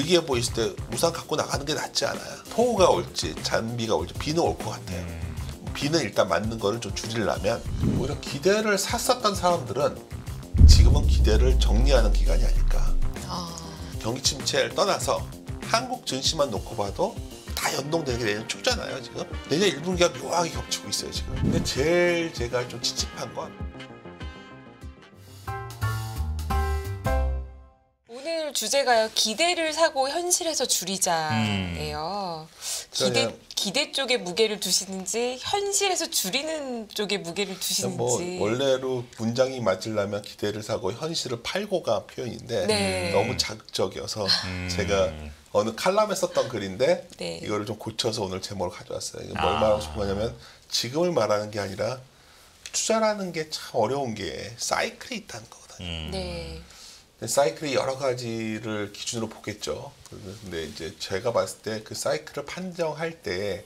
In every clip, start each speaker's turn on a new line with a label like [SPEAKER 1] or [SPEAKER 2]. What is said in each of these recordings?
[SPEAKER 1] 느리게 보였을 때 우산 갖고 나가는 게 낫지 않아요? 폭우가 올지 잔비가 올지 비는 올 것 같아요. 비는 일단 맞는 거를 좀 줄이려면 오히려 기대를 샀었던 사람들은 지금은 기대를 정리하는 기간이 아닐까. 경기 침체를 떠나서 한국 증시만 놓고 봐도 다 연동되는 게 내년 초잖아요. 지금 내년 1분기가 묘하게 겹치고 있어요. 지금. 근데 제일 제가 좀 찝찝한 건
[SPEAKER 2] 오늘 주제가요. 기대를 사고 현실에서 줄이자예요. 기대 쪽에 무게를 두시는지 현실에서 줄이는 쪽에 무게를 두시는지.
[SPEAKER 1] 뭐 원래로 문장이 맞으려면 기대를 사고 현실을 팔고가 표현인데
[SPEAKER 2] 네.
[SPEAKER 1] 너무 자극적이어서 제가 어느 칼럼에 썼던 글인데
[SPEAKER 2] 네.
[SPEAKER 1] 이거를 좀 고쳐서 오늘 제목을 가져왔어요. 이게 뭘 말하고 싶은 거냐면 지금을 말하는 게 아니라 투자라는 게 참 어려운 게 사이클이 있다는 거거든요.
[SPEAKER 2] 네.
[SPEAKER 1] 사이클이 여러 가지를 기준으로 보겠죠. 근데 이제 제가 봤을 때 그 사이클을 판정할 때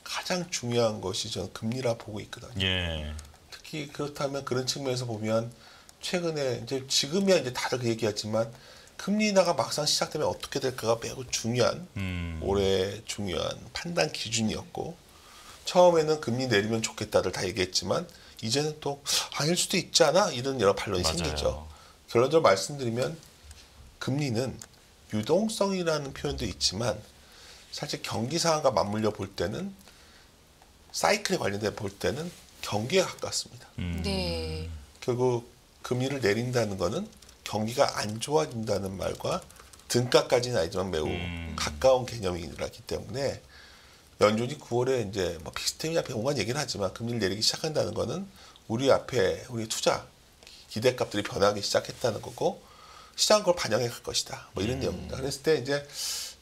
[SPEAKER 1] 가장 중요한 것이 저는 금리라 보고 있거든요.
[SPEAKER 3] 예.
[SPEAKER 1] 특히 그렇다면 그런 측면에서 보면 최근에 이제 지금이야 이제 다들 그 얘기하지만 금리 인하가 막상 시작되면 어떻게 될까가 매우 중요한 올해 중요한 판단 기준이었고 처음에는 금리 내리면 좋겠다들 다 얘기했지만 이제는 또 아닐 수도 있지 않아 이런 여러 반론이
[SPEAKER 3] 맞아요.
[SPEAKER 1] 생기죠. 결론적으로 말씀드리면 금리는 유동성이라는 표현도 있지만 사실 경기 상황과 맞물려 볼 때는 사이클에 관련돼 볼 때는 경기에 가깝습니다.
[SPEAKER 2] 네.
[SPEAKER 1] 결국 금리를 내린다는 거는 경기가 안 좋아진다는 말과 등가까지는 아니지만 매우 가까운 개념이라기 때문에 연준이 9월에 이제 뭐 비스템이나 배운간 얘기를 하지만 금리를 내리기 시작한다는 거는 우리 앞에 우리 투자 기대값들이 변하기 시작했다는 거고 시장 그걸 반영해 갈 것이다. 뭐 이런 내용입니다. 그랬을 때 이제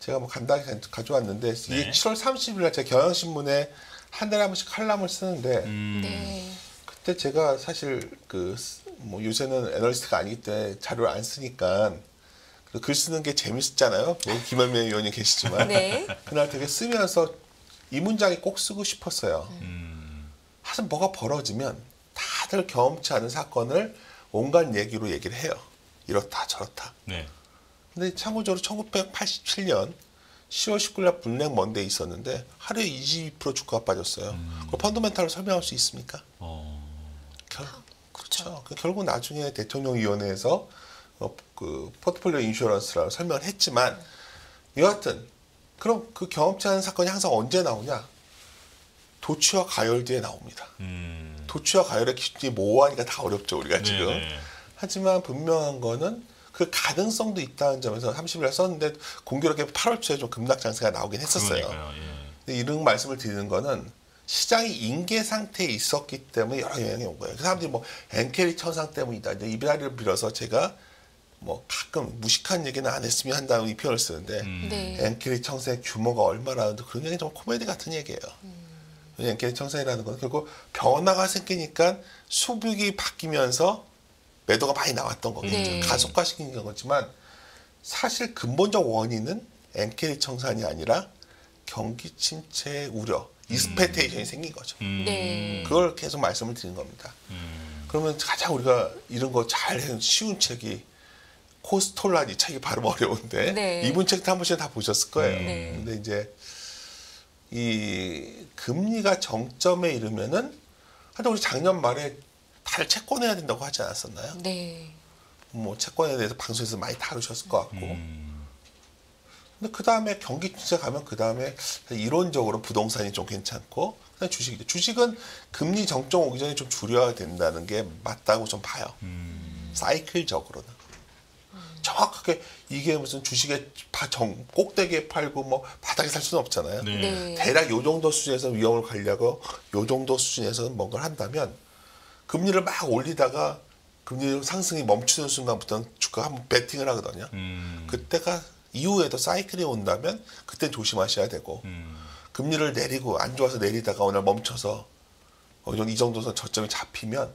[SPEAKER 1] 제가 뭐 간단히 가져왔는데 이게 7월 30일 날 제가 경향신문에 한 달에 한 번씩 칼럼을 쓰는데
[SPEAKER 2] 네.
[SPEAKER 1] 그때 제가 사실 그 뭐 요새는 애널리스트가 아니기 때문에 자료를 안 쓰니까 글 쓰는 게 재밌었잖아요. 뭐 김한명 의원이 계시지만
[SPEAKER 2] 네.
[SPEAKER 1] 그날 되게 쓰면서 이 문장이 꼭 쓰고 싶었어요. 하여튼 뭐가 벌어지면 다들 경험치 않은 사건을 온갖 얘기로 얘기를 해요. 이렇다 저렇다.
[SPEAKER 3] 네.
[SPEAKER 1] 근데 참고적으로 1987년 10월 19일 날 블랙 먼데이 있었는데 하루에 22% 주가가 빠졌어요. 그걸 펀더멘탈로 설명할 수 있습니까? 그렇죠. 결국 나중에 대통령위원회에서 그 포트폴리오 인슈런스라고 설명을 했지만 여하튼 그럼 그 경험치 않은 사건이 항상 언제 나오냐? 도취와 가열 뒤에 나옵니다. 도취와 가열의 기준이 모호하니까 다 어렵죠 우리가 지금.
[SPEAKER 3] 네네.
[SPEAKER 1] 하지만 분명한 거는 그 가능성도 있다는 점에서 30일에 썼는데 공교롭게 8월 초에 좀 급락 장세가 나오긴 했었어요.
[SPEAKER 3] 예.
[SPEAKER 1] 근데 이런 말씀을 드리는 거는 시장이 인계 상태에 있었기 때문에 여러 영향이 온 거예요. 그 사람들이 뭐 엔캐리 천상 때문이다. 이제 이 자리를 빌어서 제가 뭐 가끔 무식한 얘기는 안 했으면 한다는 이 표현을 쓰는데
[SPEAKER 2] 네.
[SPEAKER 1] 엔캐리 청산의 규모가 얼마나 하는데 그런 얘기 정말 코미디 같은 얘기예요. 엔캐리 청산이라는 건 결국 변화가 생기니까 수빅이 바뀌면서 매도가 많이 나왔던 거겠죠.
[SPEAKER 2] 네.
[SPEAKER 1] 가속화시킨 거지만 사실 근본적 원인은 엔캐리 청산이 아니라 경기 침체의 우려, 익스펙테이션이 생긴 거죠.
[SPEAKER 2] 네.
[SPEAKER 1] 그걸 계속 말씀을 드리는 겁니다. 그러면 가장 우리가 이런 거 잘 해온 쉬운 책이 코스톨란 이 책이 발음 어려운데
[SPEAKER 2] 네.
[SPEAKER 1] 이분 책도 한 번씩 다 보셨을 거예요.
[SPEAKER 2] 네.
[SPEAKER 1] 근데 이제 이 금리가 정점에 이르면은 하여튼 우리 작년 말에 다들 채권해야 된다고 하지 않았었나요?
[SPEAKER 2] 네.
[SPEAKER 1] 뭐 채권에 대해서 방송에서 많이 다루셨을 것 같고. 근데 그 다음에 경기 침체 가면 그 다음에 이론적으로 부동산이 좀 괜찮고 그다음에 주식이죠. 주식은 금리 정점 오기 전에 좀 줄여야 된다는 게 맞다고 좀 봐요. 사이클적으로는. 정확하게 이게 무슨 주식에 꼭대기에 팔고 뭐 바닥에 살 수는 없잖아요.
[SPEAKER 3] 네.
[SPEAKER 2] 네.
[SPEAKER 1] 대략 요 정도 수준에서 위험을 관리하고 요 정도 수준에서 뭔가를 한다면 금리를 막 올리다가 금리 상승이 멈추는 순간부터는 주가가 한번 배팅을 하거든요. 그때가 이후에도 사이클이 온다면 그때 조심하셔야 되고 금리를 내리고 안 좋아서 내리다가 오늘 멈춰서 이 정도에서 저점이 잡히면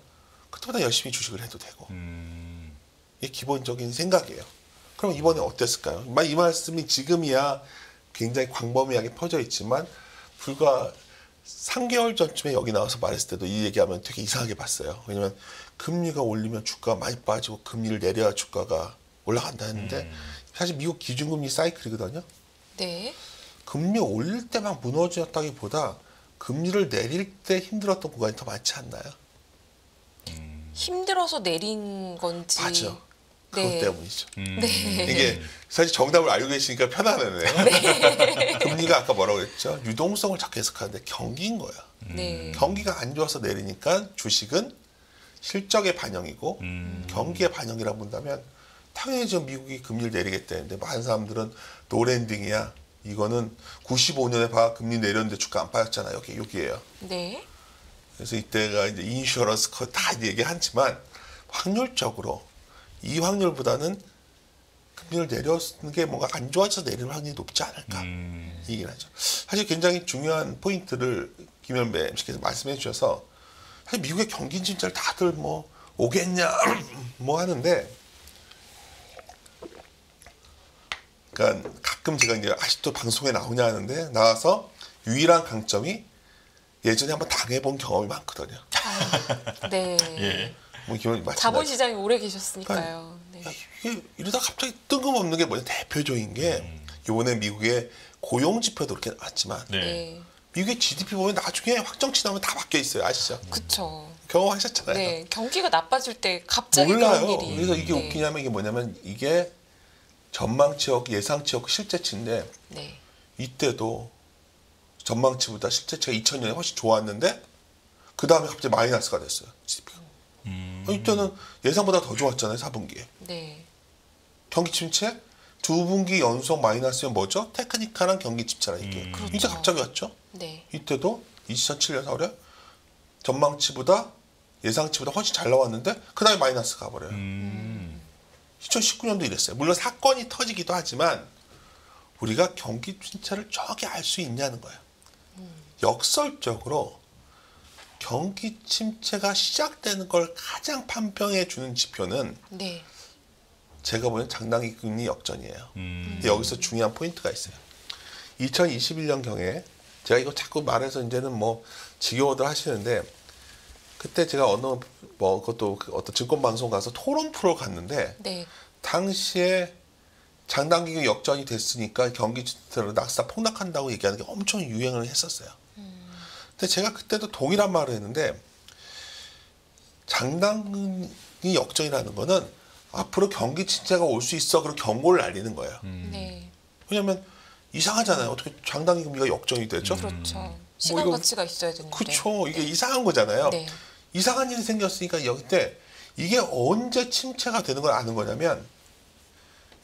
[SPEAKER 1] 그때보다 열심히 주식을 해도 되고 이게 기본적인 생각이에요. 그럼 이번에 어땠을까요? 이 말씀이 지금이야 굉장히 광범위하게 퍼져 있지만 불과 3개월 전쯤에 여기 나와서 말했을 때도 이 얘기하면 되게 이상하게 봤어요. 왜냐면 금리가 올리면 주가가 많이 빠지고 금리를 내려야 주가가 올라간다 했는데 사실 미국 기준금리 사이클이거든요.
[SPEAKER 2] 네.
[SPEAKER 1] 금리 올릴 때만 무너졌다기보다 금리를 내릴 때 힘들었던 구간이 더 많지 않나요?
[SPEAKER 2] 힘들어서 내린 건지.
[SPEAKER 1] 맞아. 그것
[SPEAKER 2] 네.
[SPEAKER 1] 때문이죠.
[SPEAKER 2] 네.
[SPEAKER 1] 이게 사실 정답을 알고 계시니까 편안하네요. 금리가 아까 뭐라고 했죠? 유동성을 자꾸 해석하는데 경기인 거야.
[SPEAKER 2] 네.
[SPEAKER 1] 경기가 안 좋아서 내리니까 주식은 실적의 반영이고 경기의 반영이라고 본다면 당연히 지금 미국이 금리를 내리겠다는데 많은 사람들은 노랜딩이야. 이거는 95년에 봐 금리 내렸는데 주가 안 빠졌잖아요. 여기에요.
[SPEAKER 2] 네.
[SPEAKER 1] 그래서 이때가 이제 인슈어런스 다 얘기하지만 확률적으로 이 확률보다는 금리를 내렸는 게 뭔가 안 좋아져서 내리는 확률이 높지 않을까 이긴 하죠. 사실 굉장히 중요한 포인트를 김현배 MC께서 말씀해 주셔서 사실 미국의 경기 진짜를 다들 뭐 오겠냐 뭐 하는데 그러니까 가끔 제가 이제 아직도 방송에 나오냐 하는데 나와서 유일한 강점이 예전에 한번 당해본 경험이 많거든요.
[SPEAKER 2] 네.
[SPEAKER 3] 예.
[SPEAKER 1] 뭐 기분 마찬가지.
[SPEAKER 2] 자본시장에 오래 계셨으니까요. 네.
[SPEAKER 1] 야, 이게 이러다 갑자기 뜬금없는 게 뭐냐 대표적인 게 이번에 미국의 고용 지표도 그렇게 나왔지만
[SPEAKER 3] 네.
[SPEAKER 2] 네.
[SPEAKER 1] 미국의 GDP 보면 나중에 확정치 나오면 다 바뀌어 있어요. 아시죠?
[SPEAKER 2] 그쵸.
[SPEAKER 1] 경험하셨잖아요.
[SPEAKER 2] 네. 경기가 나빠질 때 갑자기
[SPEAKER 1] 몰라요.
[SPEAKER 2] 그런 일이.
[SPEAKER 1] 그래서 이게
[SPEAKER 2] 네.
[SPEAKER 1] 웃기냐면 이게 뭐냐면 이게 전망치였고 예상치였고 실제치인데
[SPEAKER 2] 네.
[SPEAKER 1] 이때도 전망치보다 실제치가 2000년에 훨씬 좋았는데 그 다음에 갑자기 마이너스가 됐어요. GDP가. 이때는 예상보다 더 좋았잖아요. 4분기에.
[SPEAKER 2] 네.
[SPEAKER 1] 경기 침체? 두 분기 연속 마이너스면 뭐죠? 테크니컬한 경기 침체라 이게.
[SPEAKER 2] 그렇죠.
[SPEAKER 1] 이때 갑자기 왔죠?
[SPEAKER 2] 네.
[SPEAKER 1] 이때도 2007년 4월에 전망치보다 예상치보다 훨씬 잘 나왔는데 그 다음에 마이너스 가버려요. 2019년도 이랬어요. 물론 사건이 터지기도 하지만 우리가 경기 침체를 정확히 알 수 있냐는 거예요. 역설적으로 경기 침체가 시작되는 걸 가장 판명해 주는 지표는
[SPEAKER 2] 네.
[SPEAKER 1] 제가 보는 장단기 금리 역전이에요. 근데 여기서 중요한 포인트가 있어요. 2021년경에 제가 이거 자꾸 말해서 이제는 뭐 지겨워들 하시는데 그때 제가 어느 뭐 그것도 어떤 증권 방송 가서 토론 프로 갔는데
[SPEAKER 2] 네.
[SPEAKER 1] 당시에 장단기 역전이 됐으니까 경기 침체로 낙사 폭락한다고 얘기하는 게 엄청 유행을 했었어요. 근데 제가 그때도 동일한 말을 했는데 장단기 역전이라는 거는 앞으로 경기 침체가 올 수 있어 그런 경고를 알리는 거예요.
[SPEAKER 2] 네.
[SPEAKER 1] 왜냐하면 이상하잖아요. 어떻게 장단기 금리가 역전이 되죠?
[SPEAKER 2] 그렇죠. 시간
[SPEAKER 1] 이거-
[SPEAKER 2] 가치가 있어야 되는데.
[SPEAKER 1] 그렇죠. 이게 이상한 거잖아요.
[SPEAKER 2] 네.
[SPEAKER 1] 이상한 일이 생겼으니까 여기 때 이게 언제 침체가 되는 걸 아는 거냐면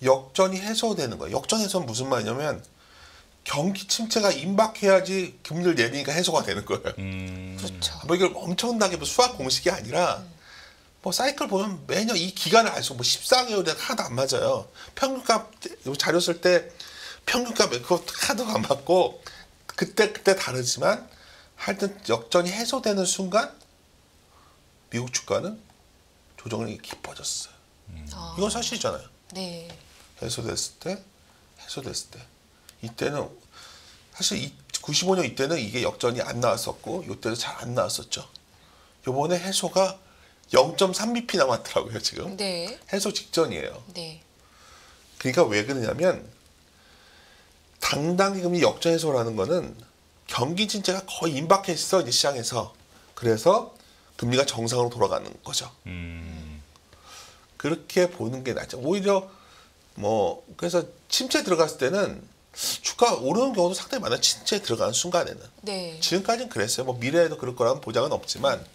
[SPEAKER 1] 역전이 해소되는 거예요. 역전 해소는 무슨 말이냐면 경기 침체가 임박해야지 금리를 내리니까 해소가 되는 거예요.
[SPEAKER 2] 그렇죠.
[SPEAKER 1] 뭐 이걸 엄청나게 뭐 수학 공식이 아니라 뭐 사이클 보면 매년 이 기간을 알수 뭐 14개월에 하나도 안 맞아요. 평균값 자료 쓸 때 평균값 그거 하나도 안 맞고 그때 다르지만 하여튼 역전이 해소되는 순간 미국 주가는 조정이 깊어졌어요.
[SPEAKER 2] 아,
[SPEAKER 1] 이건 사실이잖아요.
[SPEAKER 2] 네.
[SPEAKER 1] 해소됐을 때 이때는 사실 95년 이때는 이게 역전이 안 나왔었고 이때도 잘 안 나왔었죠. 요번에 해소가 0.3bp 남았더라고요 지금.
[SPEAKER 2] 네.
[SPEAKER 1] 해소 직전이에요.
[SPEAKER 2] 네.
[SPEAKER 1] 그러니까 왜 그러냐면 당당히 금리 역전 해소라는 거는 경기 침체가 거의 임박해 있어 이제 시장에서. 그래서 금리가 정상으로 돌아가는 거죠. 그렇게 보는 게 낫죠. 오히려 뭐 그래서 침체 들어갔을 때는 주가 오르는 경우도 상당히 많아요. 침체에 들어가는 순간에는.
[SPEAKER 2] 네.
[SPEAKER 1] 지금까지는 그랬어요. 뭐 미래에도 그럴 거라는 보장은 없지만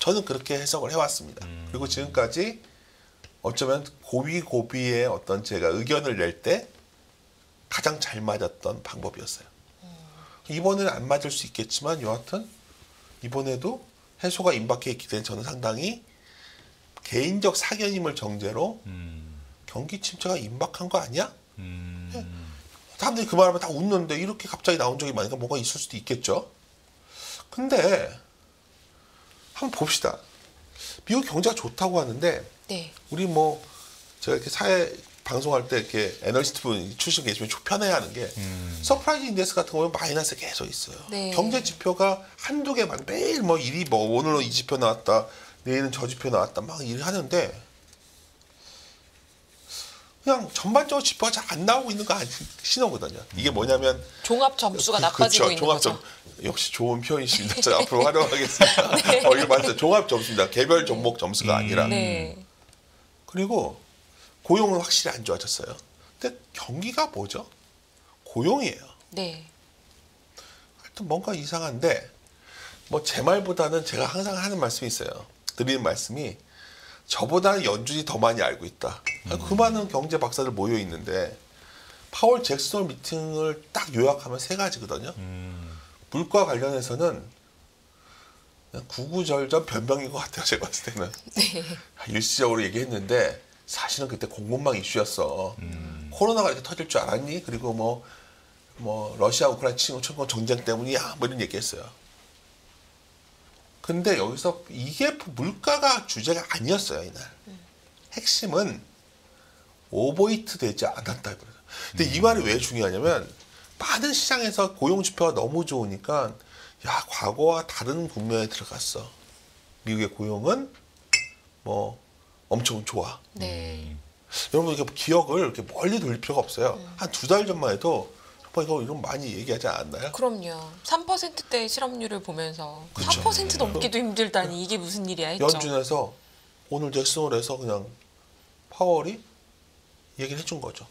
[SPEAKER 1] 저는 그렇게 해석을 해왔습니다. 그리고 지금까지 어쩌면 고비의 어떤 제가 의견을 낼 때 가장 잘 맞았던 방법이었어요. 이번에는 안 맞을 수 있겠지만 여하튼 이번에도 해소가 임박해 있기 때문에 저는 상당히 개인적 사견임을 정제로 경기 침체가 임박한 거 아니야? 사람들이 그 말하면 다 웃는데 이렇게 갑자기 나온 적이 많으니까 뭐가 있을 수도 있겠죠. 근데 한번 봅시다. 미국 경제가 좋다고 하는데
[SPEAKER 2] 네.
[SPEAKER 1] 우리 뭐 제가 이렇게 사회 방송할 때 이렇게 애널리스트 분 출신 계시면 좀 편해하는 게 서프라이즈 인덱스 같은 거 보면 마이너스 계속 있어요.
[SPEAKER 2] 네.
[SPEAKER 1] 경제 지표가 한두 개만 매일 뭐 일이 뭐 오늘은 이 지표 나왔다 내일은 저 지표 나왔다 막 일을 하는데 그냥 전반적으로 지표가 잘 안 나오고 있는 거 신호거든요. 이게 뭐냐면
[SPEAKER 2] 종합 점수가 나빠지고
[SPEAKER 1] 그렇죠.
[SPEAKER 2] 있는
[SPEAKER 1] 종합
[SPEAKER 2] 거죠.
[SPEAKER 1] 역시 좋은 표현이십니다. 제가 앞으로 활용하겠습니다.
[SPEAKER 2] 네.
[SPEAKER 1] 이거 맞죠. 종합 점수입니다. 개별 종목 점수가 아니라.
[SPEAKER 2] 네.
[SPEAKER 1] 그리고 고용은 확실히 안 좋아졌어요. 근데 경기가 뭐죠? 고용이에요.
[SPEAKER 2] 네.
[SPEAKER 1] 하여튼 뭔가 이상한데 뭐 제 말보다는 제가 항상 하는 말씀이 있어요. 드리는 말씀이 저보다는 연준이 더 많이 알고 있다. 그 많은 경제 박사들 모여 있는데 파월 잭슨 미팅을 딱 요약하면 세 가지거든요. 물가 관련해서는 그냥 구구절절 변명인 것 같아요. 제가 봤을 때는.
[SPEAKER 2] 네.
[SPEAKER 1] 일시적으로 얘기했는데 사실은 그때 공급망 이슈였어. 코로나가 이렇게 터질 줄 알았니? 그리고 뭐 러시아 우크라이나 친구 전쟁 때문이야. 뭐 이런 얘기했어요. 근데 여기서 이게 물가가 주제가 아니었어요. 이날. 핵심은 오버히트 되지 않았다. 근데 이 말이 왜 중요하냐면 많은 시장에서 고용 지표가 너무 좋으니까 야 과거와 다른 국면에 들어갔어. 미국의 고용은 뭐 엄청 좋아.
[SPEAKER 2] 네.
[SPEAKER 1] 여러분 이게 기억을 이렇게 멀리 돌릴 필요가 없어요. 한 2달 전만 해도 이거 이런 많이 얘기하지 않았나요?
[SPEAKER 2] 그럼요. 3%대 실업률을 보면서
[SPEAKER 1] 그쵸.
[SPEAKER 2] 4% 넘기도 힘들다니 이게 무슨 일이야 했죠.
[SPEAKER 1] 연준에서 오늘 잭슨홀 에서 그냥 파월이 얘기를 해준 거죠.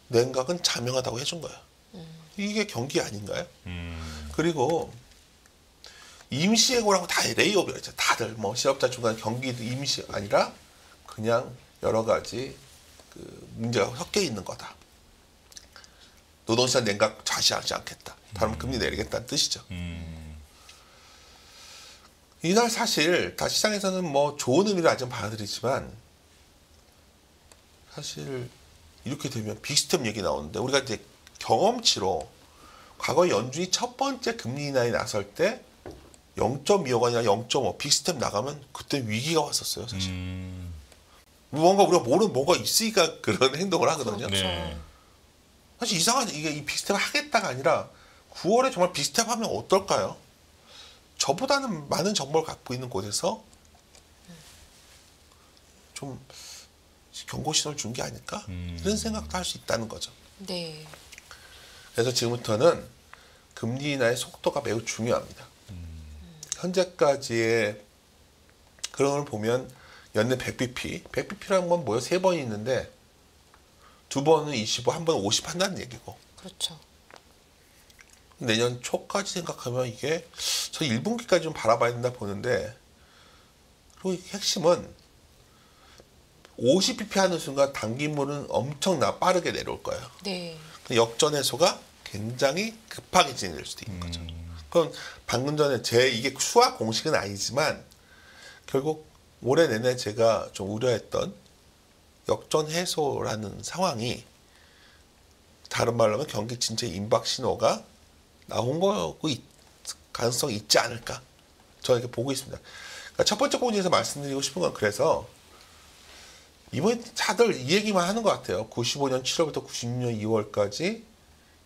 [SPEAKER 1] 냉각은 자명하다고 해준 거예요. 이게 경기 아닌가요? 그리고 임시해고라고 다 레이업이었죠. 있죠. 다들 뭐 실업자 중간 경기도 임시 아니라 그냥 여러 가지 그 문제가 섞여 있는 거다. 노동시장 냉각 좌시하지 않겠다. 다른 금리 내리겠다는 뜻이죠. 이날 사실 다 시장에서는 뭐 좋은 의미로 아직 받아들이지만 사실 이렇게 되면 빅스텝 얘기 나오는데 우리가 이제 경험치로 과거 연준이 첫 번째 금리 인하에 나설 때 0.25가 아니라 0.5 빅스텝 나가면 그때 위기가 왔었어요. 사실. 뭔가 우리가 모르는 뭐가 있으니까 그런 행동을 하거든요.
[SPEAKER 2] 그렇죠.
[SPEAKER 3] 네.
[SPEAKER 1] 사실 이상한 이게 이 빅스텝을 하겠다가 아니라 9월에 정말 빅스텝 하면 어떨까요? 저보다는 많은 정보를 갖고 있는 곳에서 좀 경고 신호를 준 게 아닐까? 이런 생각도 할 수 있다는 거죠.
[SPEAKER 2] 네.
[SPEAKER 1] 그래서 지금부터는 금리 인하의 속도가 매우 중요합니다. 현재까지의 그런 걸 보면 연내 100bp, 100bp라는 건 뭐예요? 3번이 있는데 2번은 25, 한 번은 50 한다는 얘기고
[SPEAKER 2] 그렇죠.
[SPEAKER 1] 내년 초까지 생각하면 이게 저 1분기까지 좀 바라봐야 된다 보는데 그리고 핵심은 50bp 하는 순간 단기물은 엄청나 빠르게 내려올 거예요.
[SPEAKER 2] 네.
[SPEAKER 1] 역전 해소가 굉장히 급하게 진행될 수도 있는 거죠. 그럼 방금 전에 이게 수학 공식은 아니지만 결국 올해 내내 제가 좀 우려했던 역전 해소라는 상황이 다른 말로 하면 경기 침체 임박 신호가 나온 거고 가능성이 있지 않을까 저는 이렇게 보고 있습니다. 그러니까 첫 번째 공지에서 말씀드리고 싶은 건 그래서 이번에 다들 이 얘기만 하는 것 같아요. 95년 7월부터 96년 2월까지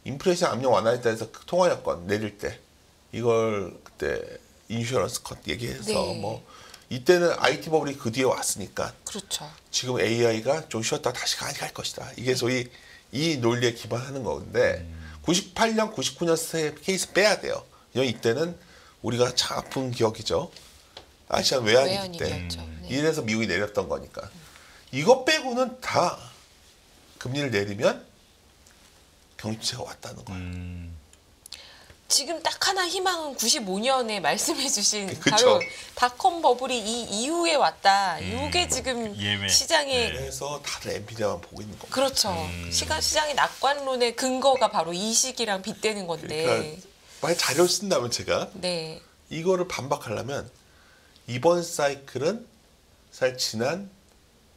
[SPEAKER 1] 인플레이션 압력 완화했다 해서 그 통화 여건 내릴 때 이걸 그때 인슈런스 컷 얘기해서
[SPEAKER 2] 네.
[SPEAKER 1] 뭐 이때는 IT 버블이 그 뒤에 왔으니까
[SPEAKER 2] 그렇죠.
[SPEAKER 1] 지금 AI가 좀 쉬었다 다시 갈 것이다. 이게 소위 이 논리에 기반하는 건데 98년, 99년 케이스 빼야 돼요. 이때는 우리가 참 아픈 기억이죠. 아시안 외환위기 때
[SPEAKER 2] 외환위기였죠. 네.
[SPEAKER 1] 이래서 미국이 내렸던 거니까 이거 빼고는 다 금리를 내리면 경기체가 왔다는 거예요.
[SPEAKER 2] 지금 딱 하나 희망은 95년에 말씀해주신
[SPEAKER 1] 그쵸.
[SPEAKER 2] 바로 닷컴 버블이 이 이후에 왔다. 이게 지금
[SPEAKER 3] 예외.
[SPEAKER 2] 시장에
[SPEAKER 1] 그래서 다들 엔비디아만 보고 있는 겁니다.
[SPEAKER 2] 그렇죠. 시장의 낙관론의 근거가 바로 이 시기랑 빗대는 건데.
[SPEAKER 1] 그러니까 만약 자료를 쓴다면 제가
[SPEAKER 2] 네.
[SPEAKER 1] 이거를 반박하려면 이번 사이클은 사실 지난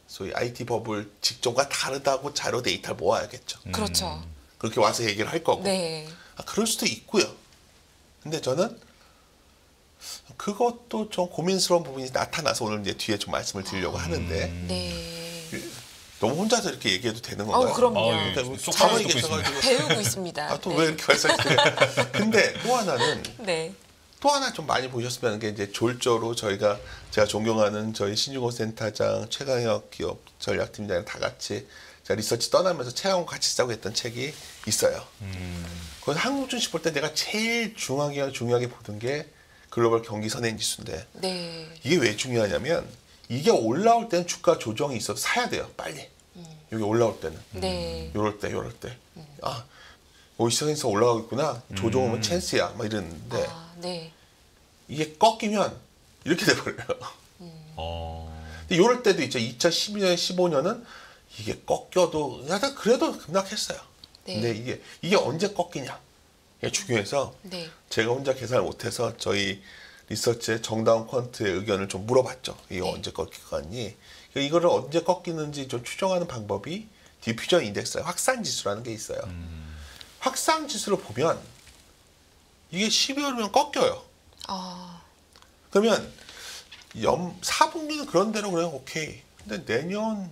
[SPEAKER 1] 소위 IT 버블 직전과 다르다고 자료 데이터를 모아야겠죠.
[SPEAKER 2] 그렇죠.
[SPEAKER 1] 그렇게 와서 얘기를 할 거고.
[SPEAKER 2] 네.
[SPEAKER 1] 그럴 수도 있고요. 근데 저는 그것도 좀 고민스러운 부분이 나타나서 오늘 이제 뒤에 좀 말씀을 드리려고 하는데
[SPEAKER 2] 네.
[SPEAKER 1] 너무 혼자서 이렇게 얘기해도 되는 건가요?
[SPEAKER 2] 그럼요.
[SPEAKER 3] 예.
[SPEAKER 1] 그러니까
[SPEAKER 3] 쏙
[SPEAKER 1] 가만히
[SPEAKER 3] 듣고
[SPEAKER 1] 계셔가지고
[SPEAKER 2] 배우고 있습니다.
[SPEAKER 1] 또
[SPEAKER 2] 네.
[SPEAKER 1] 왜 이렇게 말씀하시세요? 근데 또 하나는
[SPEAKER 2] 네.
[SPEAKER 1] 또 하나 좀 많이 보셨으면 하는 게 이제 졸조로 제가 존경하는 저희 신유고 센터장 최강혁 기업 전략팀장이랑 다 같이 제가 리서치 떠나면서 책하고 같이 쓰자고 했던 책이 있어요. 그래서 한국 증시 볼 때 내가 제일 중요하게 보던 게 글로벌 경기 선행지수인데
[SPEAKER 2] 네.
[SPEAKER 1] 이게 왜 중요하냐면 이게 올라올 때는 주가 조정이 있어도 사야 돼요. 빨리. 여기 올라올 때는.
[SPEAKER 2] 네.
[SPEAKER 1] 요럴 때. 아, 오이시선에서 올라가고 있구나. 조정 오면 찬스야. 막 이랬는데
[SPEAKER 2] 아, 네.
[SPEAKER 1] 이게 꺾이면 이렇게 돼버려요. 근데 요럴 때도 있죠. 2012년, 15년은 이게 꺾여도 약간 그래도 급락했어요.
[SPEAKER 2] 네.
[SPEAKER 1] 근데 이게 언제 꺾이냐. 이게 중요해서
[SPEAKER 2] 네.
[SPEAKER 1] 제가 혼자 계산을 못해서 저희 리서치에 정다운 퀀트의 의견을 좀 물어봤죠. 이게
[SPEAKER 2] 네.
[SPEAKER 1] 언제 꺾일 것 같니? 이거를 언제 꺾이는지 좀 추정하는 방법이 디퓨전 인덱스 확산지수라는 게 있어요. 확산지수를 보면 이게 12월이면 꺾여요.
[SPEAKER 2] 아,
[SPEAKER 1] 그러면 4분기는 그런 대로 그냥 오케이. 근데 내년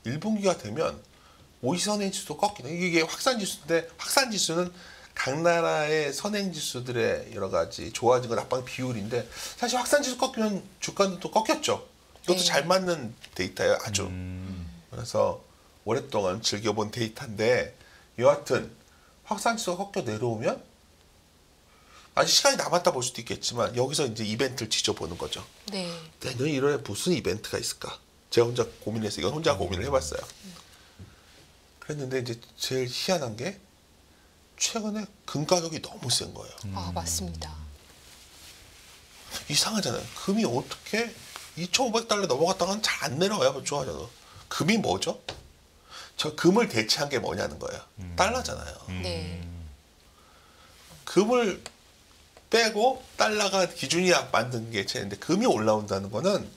[SPEAKER 1] 1분기가 되면 오이선행지수도 꺾이네. 이게 확산지수인데 확산지수는 각 나라의 선행지수들의 여러 가지 좋아진 거 나빠진 비율인데 사실 확산지수 꺾이면 주가는 또 꺾였죠. 이것도
[SPEAKER 2] 네.
[SPEAKER 1] 잘 맞는 데이터예요. 아주. 그래서 오랫동안 즐겨본 데이터인데 여하튼 확산지수가 꺾여 내려오면 아직 시간이 남았다 볼 수도 있겠지만 여기서 이제 이벤트를 지져보는 거죠.
[SPEAKER 2] 네.
[SPEAKER 1] 내년 1월에 무슨 이벤트가 있을까? 제가 혼자 고민해서 이건 혼자 고민을 해봤어요. 그랬는데 이제 제일 희한한 게 최근에 금 가격이 너무 센 거예요.
[SPEAKER 2] 아, 맞습니다.
[SPEAKER 1] 이상하잖아요. 금이 어떻게 2,500달러 넘어갔다가는 잘 안 내려와요. 좋아져도. 금이 뭐죠? 저 금을 대체한 게 뭐냐는 거예요. 달러잖아요.
[SPEAKER 2] 네.
[SPEAKER 1] 금을 빼고 달러가 기준이 만든 게 제인데 금이 올라온다는 거는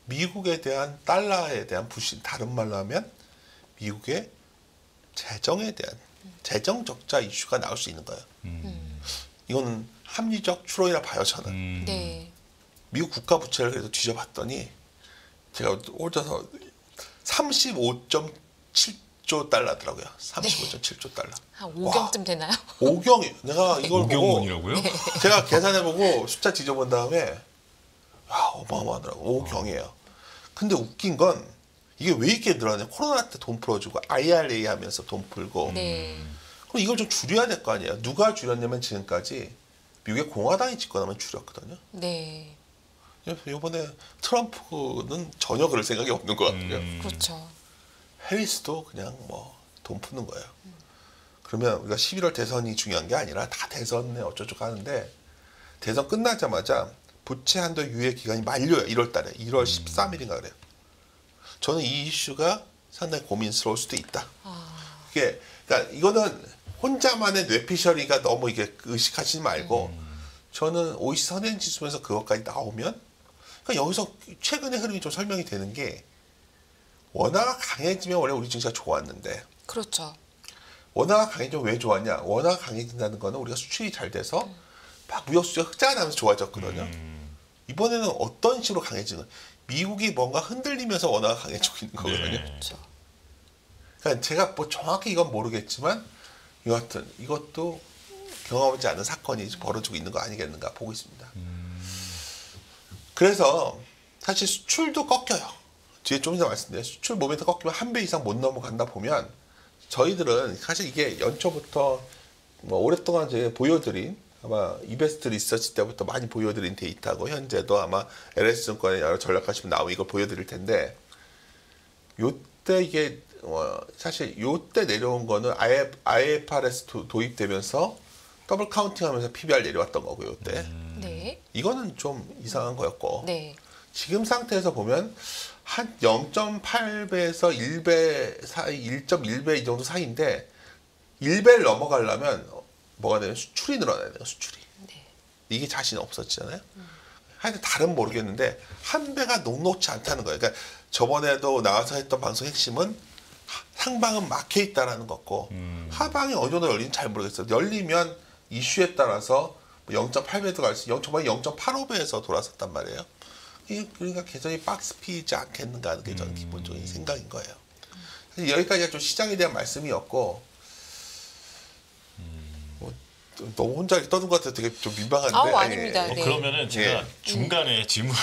[SPEAKER 1] 미국에 대한 달러에 대한 부신, 다른 말로 하면 미국의 재정에 대한 재정 적자 이슈가 나올 수 있는 거예요. 이거는 합리적 추론이라 봐요, 저는.
[SPEAKER 2] 네.
[SPEAKER 1] 미국 국가 부채를 그래서 뒤져봤더니 제가 혼자서 35.7조 달러더라고요. 35.7조 달러.
[SPEAKER 2] 한 5경쯤 되나요?
[SPEAKER 1] 5경이 내가 이걸 보고
[SPEAKER 3] 5경원이라고요?
[SPEAKER 1] 제가 계산해보고 숫자 뒤져본 다음에 야, 어마어마하더라고. 5경이에요. 근데 웃긴 건 이게 왜 이렇게 늘어나냐. 코로나 때 돈 풀어주고 IRA 하면서 돈 풀고
[SPEAKER 2] 네.
[SPEAKER 1] 그럼 이걸 좀 줄여야 될 거 아니에요. 누가 줄였냐면 지금까지 미국의 공화당이 집권하면 줄였거든요.
[SPEAKER 2] 네.
[SPEAKER 1] 그래서 이번에 트럼프는 전혀 그럴 생각이 없는 것 같고요.
[SPEAKER 2] 그렇죠.
[SPEAKER 1] 해리스도 그냥 뭐 돈 푸는 거예요. 그러면 우리가 11월 대선이 중요한 게 아니라 다 대선에 어쩌고저쩌고 하는데 대선 끝나자마자 부채 한도 유예 기간이 만료해요. 1월 달에. 1월 13일인가 그래요. 저는 이 이슈가 상당히 고민스러울 수도 있다. 이게 그러니까 이거는 혼자만의 뇌피셜이가 너무 이게 의식하시지 말고 저는 OECD 선행지수에서 그것까지 나오면 그러니까 여기서 최근의 흐름이 좀 설명이 되는 게 원화가 강해지면 원래 우리 증시가 좋았는데
[SPEAKER 2] 그렇죠.
[SPEAKER 1] 원화가 강해지면 왜 좋았냐? 원화가 강해진다는 거는 우리가 수출이 잘 돼서 막 무역 수지가 흑자가 나면서 좋아졌거든요. 이번에는 어떤 식으로 강해지는? 미국이 뭔가 흔들리면서 원화가 강해지고 있는 거거든요.
[SPEAKER 2] 그렇죠.
[SPEAKER 1] 그러니까 제가 뭐 정확히 이건 모르겠지만 여하튼 이것도 경험하지 않은 사건이 벌어지고 있는 거 아니겠는가 보고 있습니다. 그래서 사실 수출도 꺾여요. 뒤에 좀 이따 말씀드려요. 수출 모멘트 꺾이면 한 배 이상 못 넘어간다 보면 저희들은 사실 이게 연초부터 뭐 오랫동안 제가 보여드린 아마 이베스트 리서치 때부터 많이 보여드린 데이터고 현재도 아마 LS증권의 여러 전략가시면 나오고 이걸 보여드릴 텐데 요때 이게 사실 요때 내려온 거는 IFRS 도입되면서 더블 카운팅하면서 PBR 내려왔던 거고 요때
[SPEAKER 2] 네.
[SPEAKER 1] 이거는 좀 이상한 거였고
[SPEAKER 2] 네.
[SPEAKER 1] 지금 상태에서 보면 한 0.8배에서 1배 사이, 1.1배 이 정도 사이인데 1배를 넘어가려면 뭐가 되면 수출이 늘어나야 돼요. 수출이.
[SPEAKER 2] 네.
[SPEAKER 1] 이게 자신 없었잖아요. 하여튼 다른 모르겠는데 한 배가 녹록지 않다는 거예요. 그러니까 저번에도 나와서 했던 방송 핵심은 상방은 막혀 있다라는 거고 하방이 어느 정도 열리는지 잘 모르겠어요. 열리면 이슈에 따라서 0.8배도 갈 수, 정말 0.85배에서 돌아섰단 말이에요. 그러니까 개선이 박스 피지 않겠는가 하는 게 저는 기본적인 생각인 거예요. 여기까지가 좀 시장에 대한 말씀이었고, 뭐 너무 혼자 이렇게 떠든 것 같아서 되게 좀 민망한데.
[SPEAKER 2] 아우, 아닙니다. 네.
[SPEAKER 3] 그러면은 제가
[SPEAKER 1] 예.
[SPEAKER 3] 중간에 질문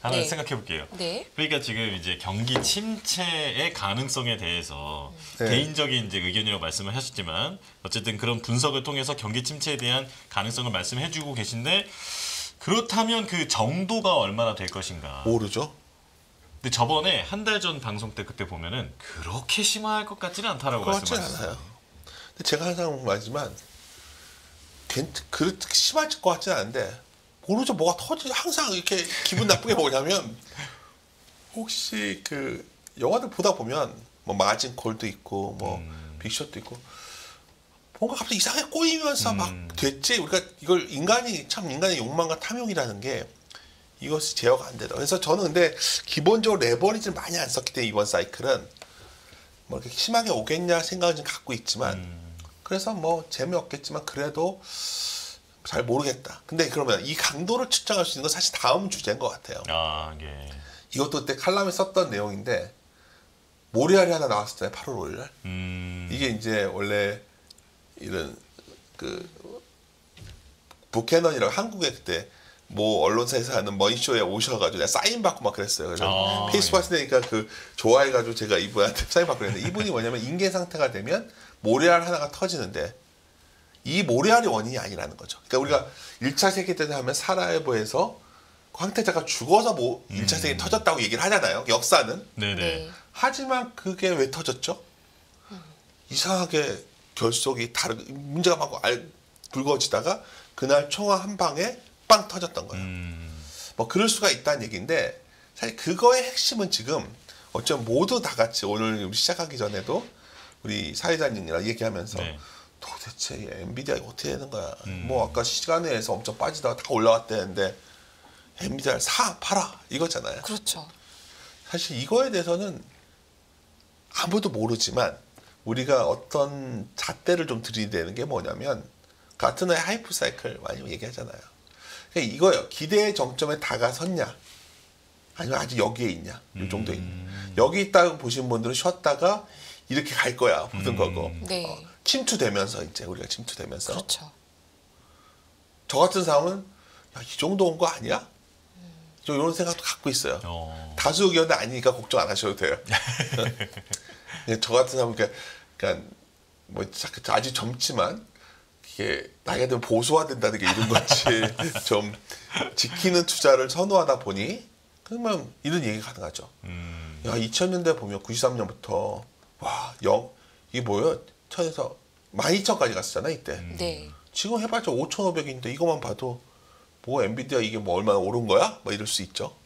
[SPEAKER 3] 하나
[SPEAKER 2] 네.
[SPEAKER 3] 생각해 볼게요.
[SPEAKER 2] 네.
[SPEAKER 3] 그러니까 지금 이제 경기 침체의 가능성에 대해서
[SPEAKER 1] 네.
[SPEAKER 3] 개인적인 이제 의견이라고 말씀을 하셨지만 어쨌든 그런 분석을 통해서 경기 침체에 대한 가능성을 말씀해주고 계신데 그렇다면 그 정도가 얼마나 될 것인가?
[SPEAKER 1] 모르죠.
[SPEAKER 3] 근데 저번에 한 달 전 방송 때 그때 보면은 그렇게 심할 것 같지는 않다라고
[SPEAKER 1] 그렇지
[SPEAKER 3] 말씀하셨어요.
[SPEAKER 1] 않아요. 근데 제가 항상 말하지만 그렇게 심할 것 같지는 않은데 모르죠. 뭐가 터지 항상 이렇게 기분 나쁘게 뭐냐면 혹시 그 영화들 보다 보면 뭐 마진 콜도 있고 뭐 빅숏도 있고 뭔가 갑자기 이상하게 꼬이면서 막 됐지. 우리가 이걸 인간의 욕망과 탐욕이라는 게 이것이 제어가 안 되다. 그래서 저는 근데 기본적으로 레버리지를 많이 안 썼기 때문에 이번 사이클은 뭐 이렇게 심하게 오겠냐 생각은 좀 갖고 있지만 그래서 뭐 재미없겠지만 그래도 잘 모르겠다. 근데 그러면 이 강도를 측정할 수 있는 건 사실 다음 주제인 것 같아요.
[SPEAKER 3] 아, 예.
[SPEAKER 1] 이것도 그때 칼럼에 썼던 내용인데 모리알이 하나 나왔었잖아요. 8월 5일. 이게 이제 원래 이런 그 부캐넌이라고 한국에 그때 뭐 언론사에서 하는 머니쇼에 오셔가지고 내가 사인 받고 막 그랬어요. 그래서 페이스북 하시니까 그 좋아해가지고 제가 이분한테 사인 받고 그랬는데 이분이 뭐냐면 인계 상태가 되면 모래알 하나가 터지는데 이 모래알이 원인이 아니라는 거죠. 그러니까 우리가 1차 세계대전 하면 사라예보에서 황태자가 죽어서 뭐 1차 세계 터졌다고 얘기를 하잖아요. 역사는.
[SPEAKER 3] 네네.
[SPEAKER 2] 네.
[SPEAKER 1] 하지만 그게 왜 터졌죠? 이상하게 결속이 문제가 막 불거지다가 그날 총알 한 방에 빵 터졌던 거예요. 뭐 그럴 수가 있다는 얘기인데 사실 그거의 핵심은 지금 어쩌면 모두 다 같이 오늘 우리 시작하기 전에도 우리 사회자님이랑 얘기하면서
[SPEAKER 3] 네.
[SPEAKER 1] 도대체 엔비디아 이거 어떻게 되는 거야? 뭐 아까 시간에서 엄청 빠지다가 다 올라왔다는데 엔비디아를 팔아 이거잖아요.
[SPEAKER 2] 그렇죠.
[SPEAKER 1] 사실 이거에 대해서는 아무도 모르지만 우리가 어떤 잣대를 좀 들이대는 게 뭐냐면 같은 의 하이프 사이클 많이 얘기하잖아요. 그러니까 이거예요. 기대의 정점에 다가섰냐 아니면 아직 여기에 있냐 이 정도에 있냐. 여기 있다고 보신 분들은 쉬었다가 이렇게 갈 거야 보는 거고
[SPEAKER 2] 네.
[SPEAKER 1] 침투되면서 이제 우리가 침투되면서
[SPEAKER 2] 그렇죠.
[SPEAKER 1] 저 같은 사람은 야, 이 정도 온 거 아니야? 좀 이런 생각도 갖고 있어요. 다수 의견은 아니니까 걱정 안 하셔도 돼요. 저 같은 사람은 그러니까 뭐 아직 젊지만 이게 나이가 들면 보수화된다는 게 이런 거지. 좀 지키는 투자를 선호하다 보니 그러면 이런 얘기가 가능하죠. 야 2000년대 보면 93년부터 와 이게 뭐예요? 천에서 12,000까지 갔었잖아 이때.
[SPEAKER 2] 네.
[SPEAKER 1] 지금 해봤자 5,500인데 이것만 봐도 뭐 엔비디아 이게 뭐 얼마나 오른 거야? 뭐 이럴 수 있죠.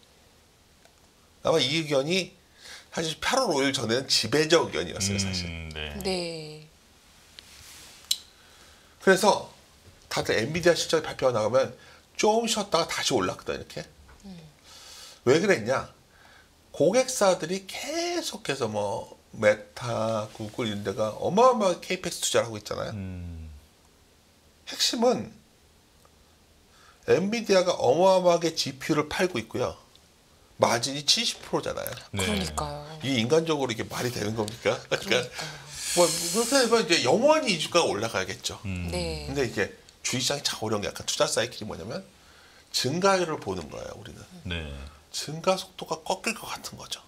[SPEAKER 1] 아마 이 의견이 사실 8월 5일 전에는 지배적 의견이었어요 사실.
[SPEAKER 3] 네.
[SPEAKER 2] 네.
[SPEAKER 1] 그래서 다들 엔비디아 실적이 발표가 나가면 좀 쉬었다가 다시 올랐거든 이렇게. 왜 그랬냐? 고객사들이 계속해서 뭐 메타, 구글 이런 데가 어마어마하게 케이펙스 투자를 하고 있잖아요. 핵심은 엔비디아가 어마어마하게 GPU를 팔고 있고요. 마진이 70%잖아요.
[SPEAKER 3] 네.
[SPEAKER 2] 그러니까요.
[SPEAKER 1] 이게 인간적으로 이게 말이 되는 겁니까? 그러니까
[SPEAKER 2] 그러니까요.
[SPEAKER 1] 뭐 그렇게 되면 이제 영원히 이 주가가 올라가겠죠.
[SPEAKER 2] 네.
[SPEAKER 1] 근데 이게 주식시장이 참 어려운 게 약간 투자 사이클이 뭐냐면 증가율을 보는 거예요. 우리는
[SPEAKER 3] 네.
[SPEAKER 1] 증가 속도가 꺾일 것 같은 거죠.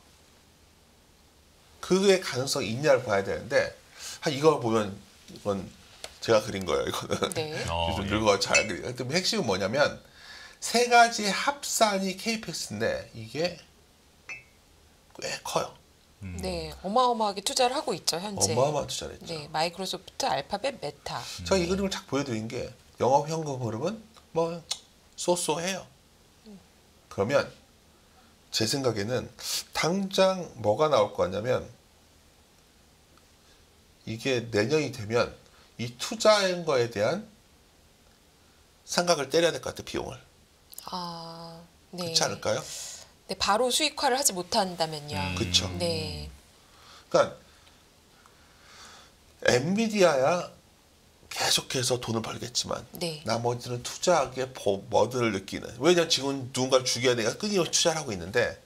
[SPEAKER 1] 그의 가능성이 있냐를 봐야 되는데 이걸 보면 이건 제가 그린 거예요. 이거는
[SPEAKER 2] 네.
[SPEAKER 1] 좀 늙어 잘 그리. 하여튼 핵심은 뭐냐면 세 가지 합산이 케이펙스인데 이게 꽤 커요.
[SPEAKER 2] 네. 어마어마하게 투자를 하고 있죠, 현재.
[SPEAKER 1] 어마어마한 투자를 했죠.
[SPEAKER 2] 네. 마이크로소프트, 알파벳, 메타.
[SPEAKER 1] 제가 이 그림을 딱 보여드린 게 영업 현금 흐름은 뭐 쏘쏘해요. 그러면 제 생각에는 당장 뭐가 나올 거 같냐면 이게 내년이 되면 이 투자한 거에 대한 삼각을 때려야 될 것 같아요. 비용을.
[SPEAKER 2] 아, 네.
[SPEAKER 1] 그렇지 않을까요?
[SPEAKER 2] 네, 바로 수익화를 하지 못한다면요.
[SPEAKER 1] 그렇죠.
[SPEAKER 2] 네.
[SPEAKER 1] 그러니까 엔비디아야 계속해서 돈을 벌겠지만
[SPEAKER 2] 네.
[SPEAKER 1] 나머지는 투자하기에 머드를 느끼는. 왜냐면 지금 누군가를 죽여야 내가 끊임없이 투자를 하고 있는데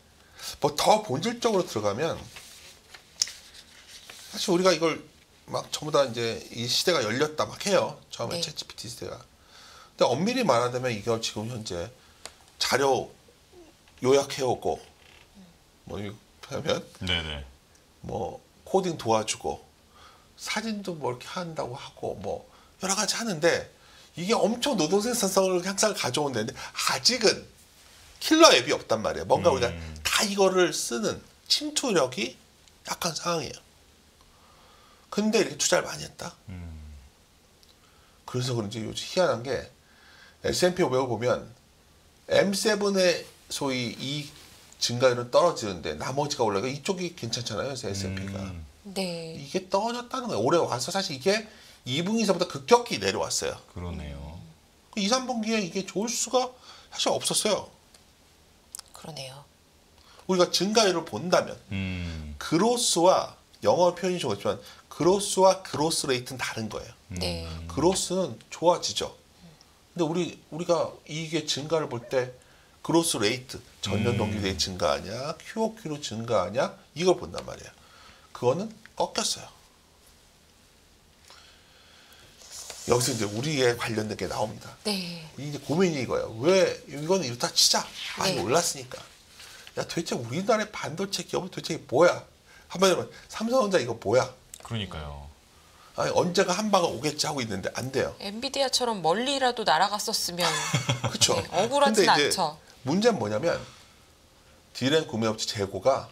[SPEAKER 1] 뭐 더 본질적으로 들어가면 사실 우리가 이걸 막 전부 다 이제 이 시대가 열렸다 막 해요. 처음에
[SPEAKER 2] 네.
[SPEAKER 1] 챗GPT 시대가. 근데 엄밀히 말하자면 이거 지금 현재 자료 요약해오고 뭐 이거 하면
[SPEAKER 3] 네네.
[SPEAKER 1] 뭐 코딩 도와주고 사진도 뭐 이렇게 한다고 하고 뭐 여러 가지 하는데 이게 엄청 노동 생산성을 향상 가져온다는데 아직은 킬러 앱이 없단 말이에요. 뭔가 우리가 다 이거를 쓰는 침투력이 약한 상황이에요. 근데 이렇게 투자를 많이 했다. 그래서 그런지 요즘 희한한 게 S&P 500을 보면 M7의 소위 이 증가율은 떨어지는데 나머지가 올라가 이쪽이 괜찮잖아요. 그래서 S&P가
[SPEAKER 2] 네.
[SPEAKER 1] 이게 떨어졌다는 거예요. 올해 와서 사실 이게 2분기서부터 급격히 내려왔어요.
[SPEAKER 3] 그러네요.
[SPEAKER 1] 2, 3분기에 이게 좋을 수가 사실 없었어요.
[SPEAKER 2] 그러네요.
[SPEAKER 1] 우리가 증가율을 본다면 그로스와 영어 표현이 좋았지만 그로스와 그로스 레이트는 다른 거예요.
[SPEAKER 2] 네.
[SPEAKER 1] 그로스는 좋아지죠. 근데 우리가 이게 증가를 볼 때 그로스 레이트 전년 동기 대비 증가하냐 QOQ로 증가하냐 이걸 본단 말이에요. 그거는 꺾였어요. 여기서 이제 우리에 관련된 게 나옵니다.
[SPEAKER 2] 네.
[SPEAKER 1] 이제 고민이 이거예요. 왜 이거는 이렇다 치자. 많이
[SPEAKER 2] 네.
[SPEAKER 1] 올랐으니까. 야 도대체 우리나라의 반도체 기업은 도대체 이게 뭐야? 한마디로 말하면 삼성전자 이거 뭐야?
[SPEAKER 3] 그러니까요.
[SPEAKER 1] 아니, 언제가 한 방울 오겠지 하고 있는데 안 돼요.
[SPEAKER 2] 엔비디아처럼 멀리라도 날아갔었으면
[SPEAKER 1] 그렇죠.
[SPEAKER 2] 네, 억울하진
[SPEAKER 1] 근데 이제
[SPEAKER 2] 않죠.
[SPEAKER 1] 문제는 뭐냐면 디램 구매업체 재고가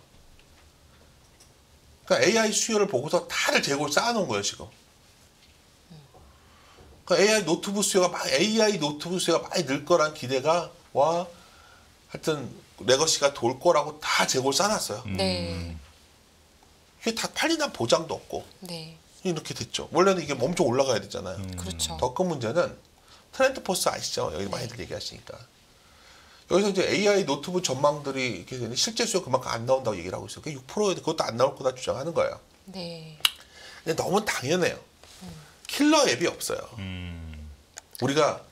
[SPEAKER 1] 그러니까 AI 수요를 보고서 다들 재고를 쌓아놓은 거예요 지금. 그러니까 AI 노트북 수요가 많이 늘 거란 기대가 와 하여튼 레거시가 돌 거라고 다 재고를 쌓아놨어요.
[SPEAKER 2] 네.
[SPEAKER 1] 이게 다 팔린다는 보장도 없고
[SPEAKER 2] 네.
[SPEAKER 1] 이렇게 됐죠. 원래는 이게 엄청 올라가야 되잖아요.
[SPEAKER 2] 그렇죠.
[SPEAKER 1] 더 큰 문제는 트렌드 포스 아시죠? 여기 많이들 얘기하시니까. 여기서 이제 AI 노트북 전망들이 이렇게 되니 실제 수요 그만큼 안 나온다고 얘기를 하고 있어요. 그게 6%에 그것도 안 나올 거다 주장하는 거예요.
[SPEAKER 2] 네.
[SPEAKER 1] 근데 너무 당연해요. 킬러 앱이 없어요. 우리가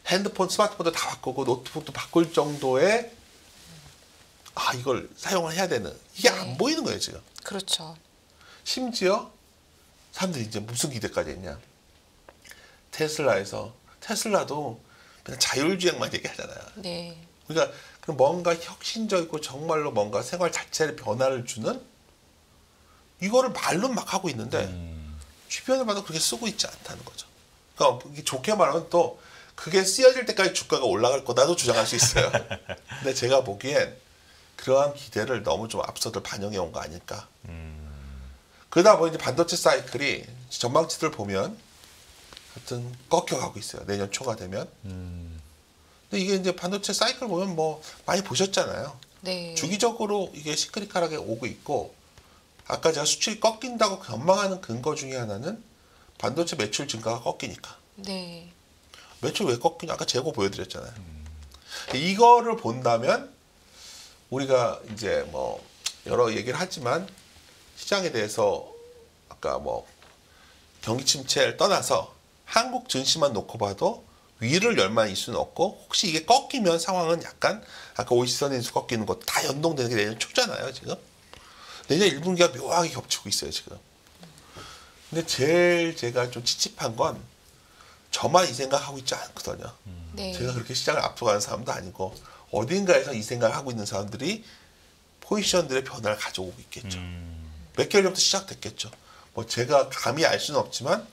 [SPEAKER 1] 핸드폰, 스마트폰도 다 바꾸고 노트북도 바꿀 정도의 이걸 사용을 해야 되는 이게
[SPEAKER 2] 네.
[SPEAKER 1] 안 보이는 거예요 지금.
[SPEAKER 2] 그렇죠.
[SPEAKER 1] 심지어 사람들이 이제 무슨 기대까지 했냐. 테슬라도 그냥 자율주행만 얘기하잖아요.
[SPEAKER 2] 네.
[SPEAKER 1] 그러니까 그럼 뭔가 혁신적이고 정말로 뭔가 생활 자체에 변화를 주는 이거를 말로는 막 하고 있는데 주변을 봐도 그렇게 쓰고 있지 않다는 거죠. 그러니까 이게 좋게 말하면 또 그게 쓰여질 때까지 주가가 올라갈 거다도 주장할 수 있어요. 근데 제가 보기엔 그러한 기대를 너무 좀 앞서들 반영해 온 거 아닐까. 그러다 보니 이제 반도체 사이클이 전망치들 보면 하여튼 꺾여가고 있어요. 내년 초가 되면. 근데 이게 이제 반도체 사이클 보면 뭐 많이 보셨잖아요.
[SPEAKER 2] 네.
[SPEAKER 1] 주기적으로 이게 시크릿하게 오고 있고 아까 제가 수출이 꺾인다고 전망하는 근거 중에 하나는 반도체 매출 증가가 꺾이니까.
[SPEAKER 2] 네.
[SPEAKER 1] 매출 왜 꺾이냐? 아까 재고 보여드렸잖아요. 이거를 본다면 우리가 이제 뭐 여러 얘기를 하지만 시장에 대해서 아까 뭐 경기 침체를 떠나서 한국 증시만 놓고 봐도 위를 열 만한 이수는 없고 혹시 이게 꺾이면 상황은 약간 아까 오이시선 인수 꺾이는 거 다 연동되는 게 내년 초잖아요 지금. 내년 1분기가 묘하게 겹치고 있어요 지금. 근데 제일 제가 좀 찝찝한 건 저만 이 생각하고 있지 않거든요.
[SPEAKER 2] 네.
[SPEAKER 1] 제가 그렇게 시장을 앞서가는 사람도 아니고 어딘가에서 이 생각을 하고 있는 사람들이 포지션들의 변화를 가져오고 있겠죠. 몇 개월 전부터 시작됐겠죠. 뭐 제가 감히 알 수는 없지만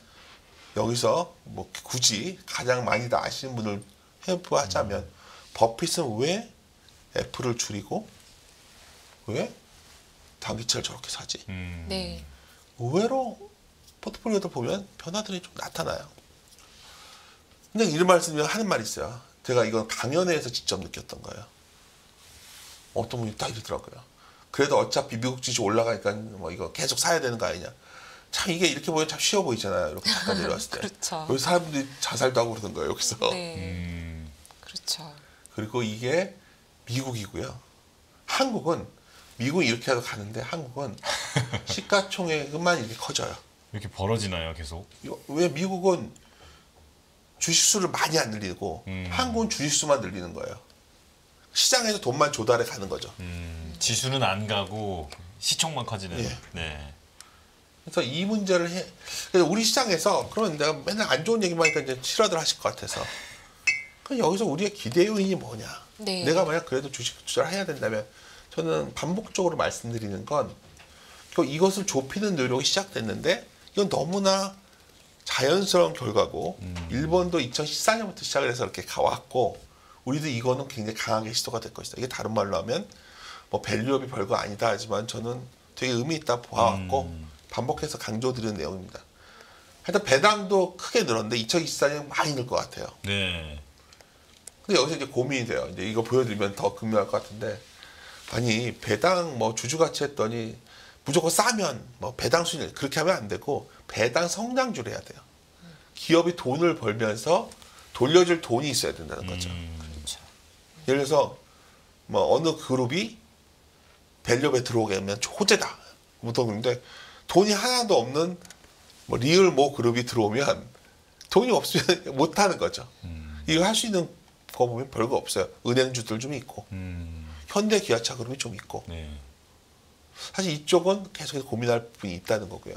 [SPEAKER 1] 여기서 뭐 굳이 가장 많이 다 아시는 분을 해부하자면 버핏은 왜 애플을 줄이고 왜 단기채를 저렇게 사지?
[SPEAKER 2] 네.
[SPEAKER 1] 의외로 포트폴리오들 보면 변화들이 좀 나타나요. 근데 이런 말씀을 하는 말이 있어요. 제가 이건 강연회에서 직접 느꼈던 거예요. 어떤 분이 딱 이러더라고요. 그래도 어차피 미국 주식 올라가니까 뭐 이거 계속 사야 되는 거 아니냐. 참 이게 이렇게 보면 참 쉬워 보이잖아요. 이렇게 잠깐 내려왔을 때.
[SPEAKER 2] 그렇죠.
[SPEAKER 1] 여기 사람들이 자살도 하고 그러는 거예요. 여기서.
[SPEAKER 2] 네. 그렇죠.
[SPEAKER 1] 그리고 이게 미국이고요. 한국은 미국이 이렇게 해서 가는데 한국은 시가총액만 이렇게 커져요.
[SPEAKER 3] 이렇게 벌어지나요 계속?
[SPEAKER 1] 왜 미국은 주식수를 많이 안 늘리고 한국은 주식수만 늘리는 거예요. 시장에서 돈만 조달해 가는 거죠.
[SPEAKER 3] 지수는 안 가고 시총만 커지는.
[SPEAKER 1] 예.
[SPEAKER 3] 네.
[SPEAKER 1] 그래서 이 문제를 그래서 우리 시장에서 그러면 내가 맨날 안 좋은 얘기만 하니까 이제 싫어들 하실 것 같아서 그럼 여기서 우리의 기대 요인이 뭐냐?
[SPEAKER 2] 네.
[SPEAKER 1] 내가 만약 그래도 주식 투자를 해야 된다면 저는 반복적으로 말씀드리는 건 이것을 좁히는 노력이 시작됐는데 이건 너무나 자연스러운 결과고 일본도 2014년부터 시작을 해서 이렇게 가왔고 우리도 이거는 굉장히 강하게 시도가 될 것이다. 이게 다른 말로 하면 뭐 밸류업이 별거 아니다 하지만 저는 되게 의미 있다 보아왔고 반복해서 강조드리는 내용입니다. 하여튼 배당도 크게 늘었는데 2024년 많이 늘 것 같아요.
[SPEAKER 3] 네.
[SPEAKER 1] 근데 여기서 이제 고민이 돼요. 이제 이거 보여드리면 더 극명할 것 같은데 아니 배당 뭐 주주가치 했더니 무조건 싸면 뭐 배당 수익 그렇게 하면 안 되고 배당 성장주를 해야 돼요. 기업이 돈을 벌면서 돌려줄 돈이 있어야 된다는 거죠. 예를 들어서 뭐 어느 그룹이 밸류업에 들어오게 하면 호재다. 보통 그런데 돈이 하나도 없는 뭐 리을 모 그룹이 들어오면 돈이 없으면 못 하는 거죠. 이거 할 수 있는 거 보면 별거 없어요. 은행주들 좀 있고 현대기아차 그룹이 좀 있고
[SPEAKER 3] 네.
[SPEAKER 1] 사실 이쪽은 계속해서 고민할 부분이 있다는 거고요.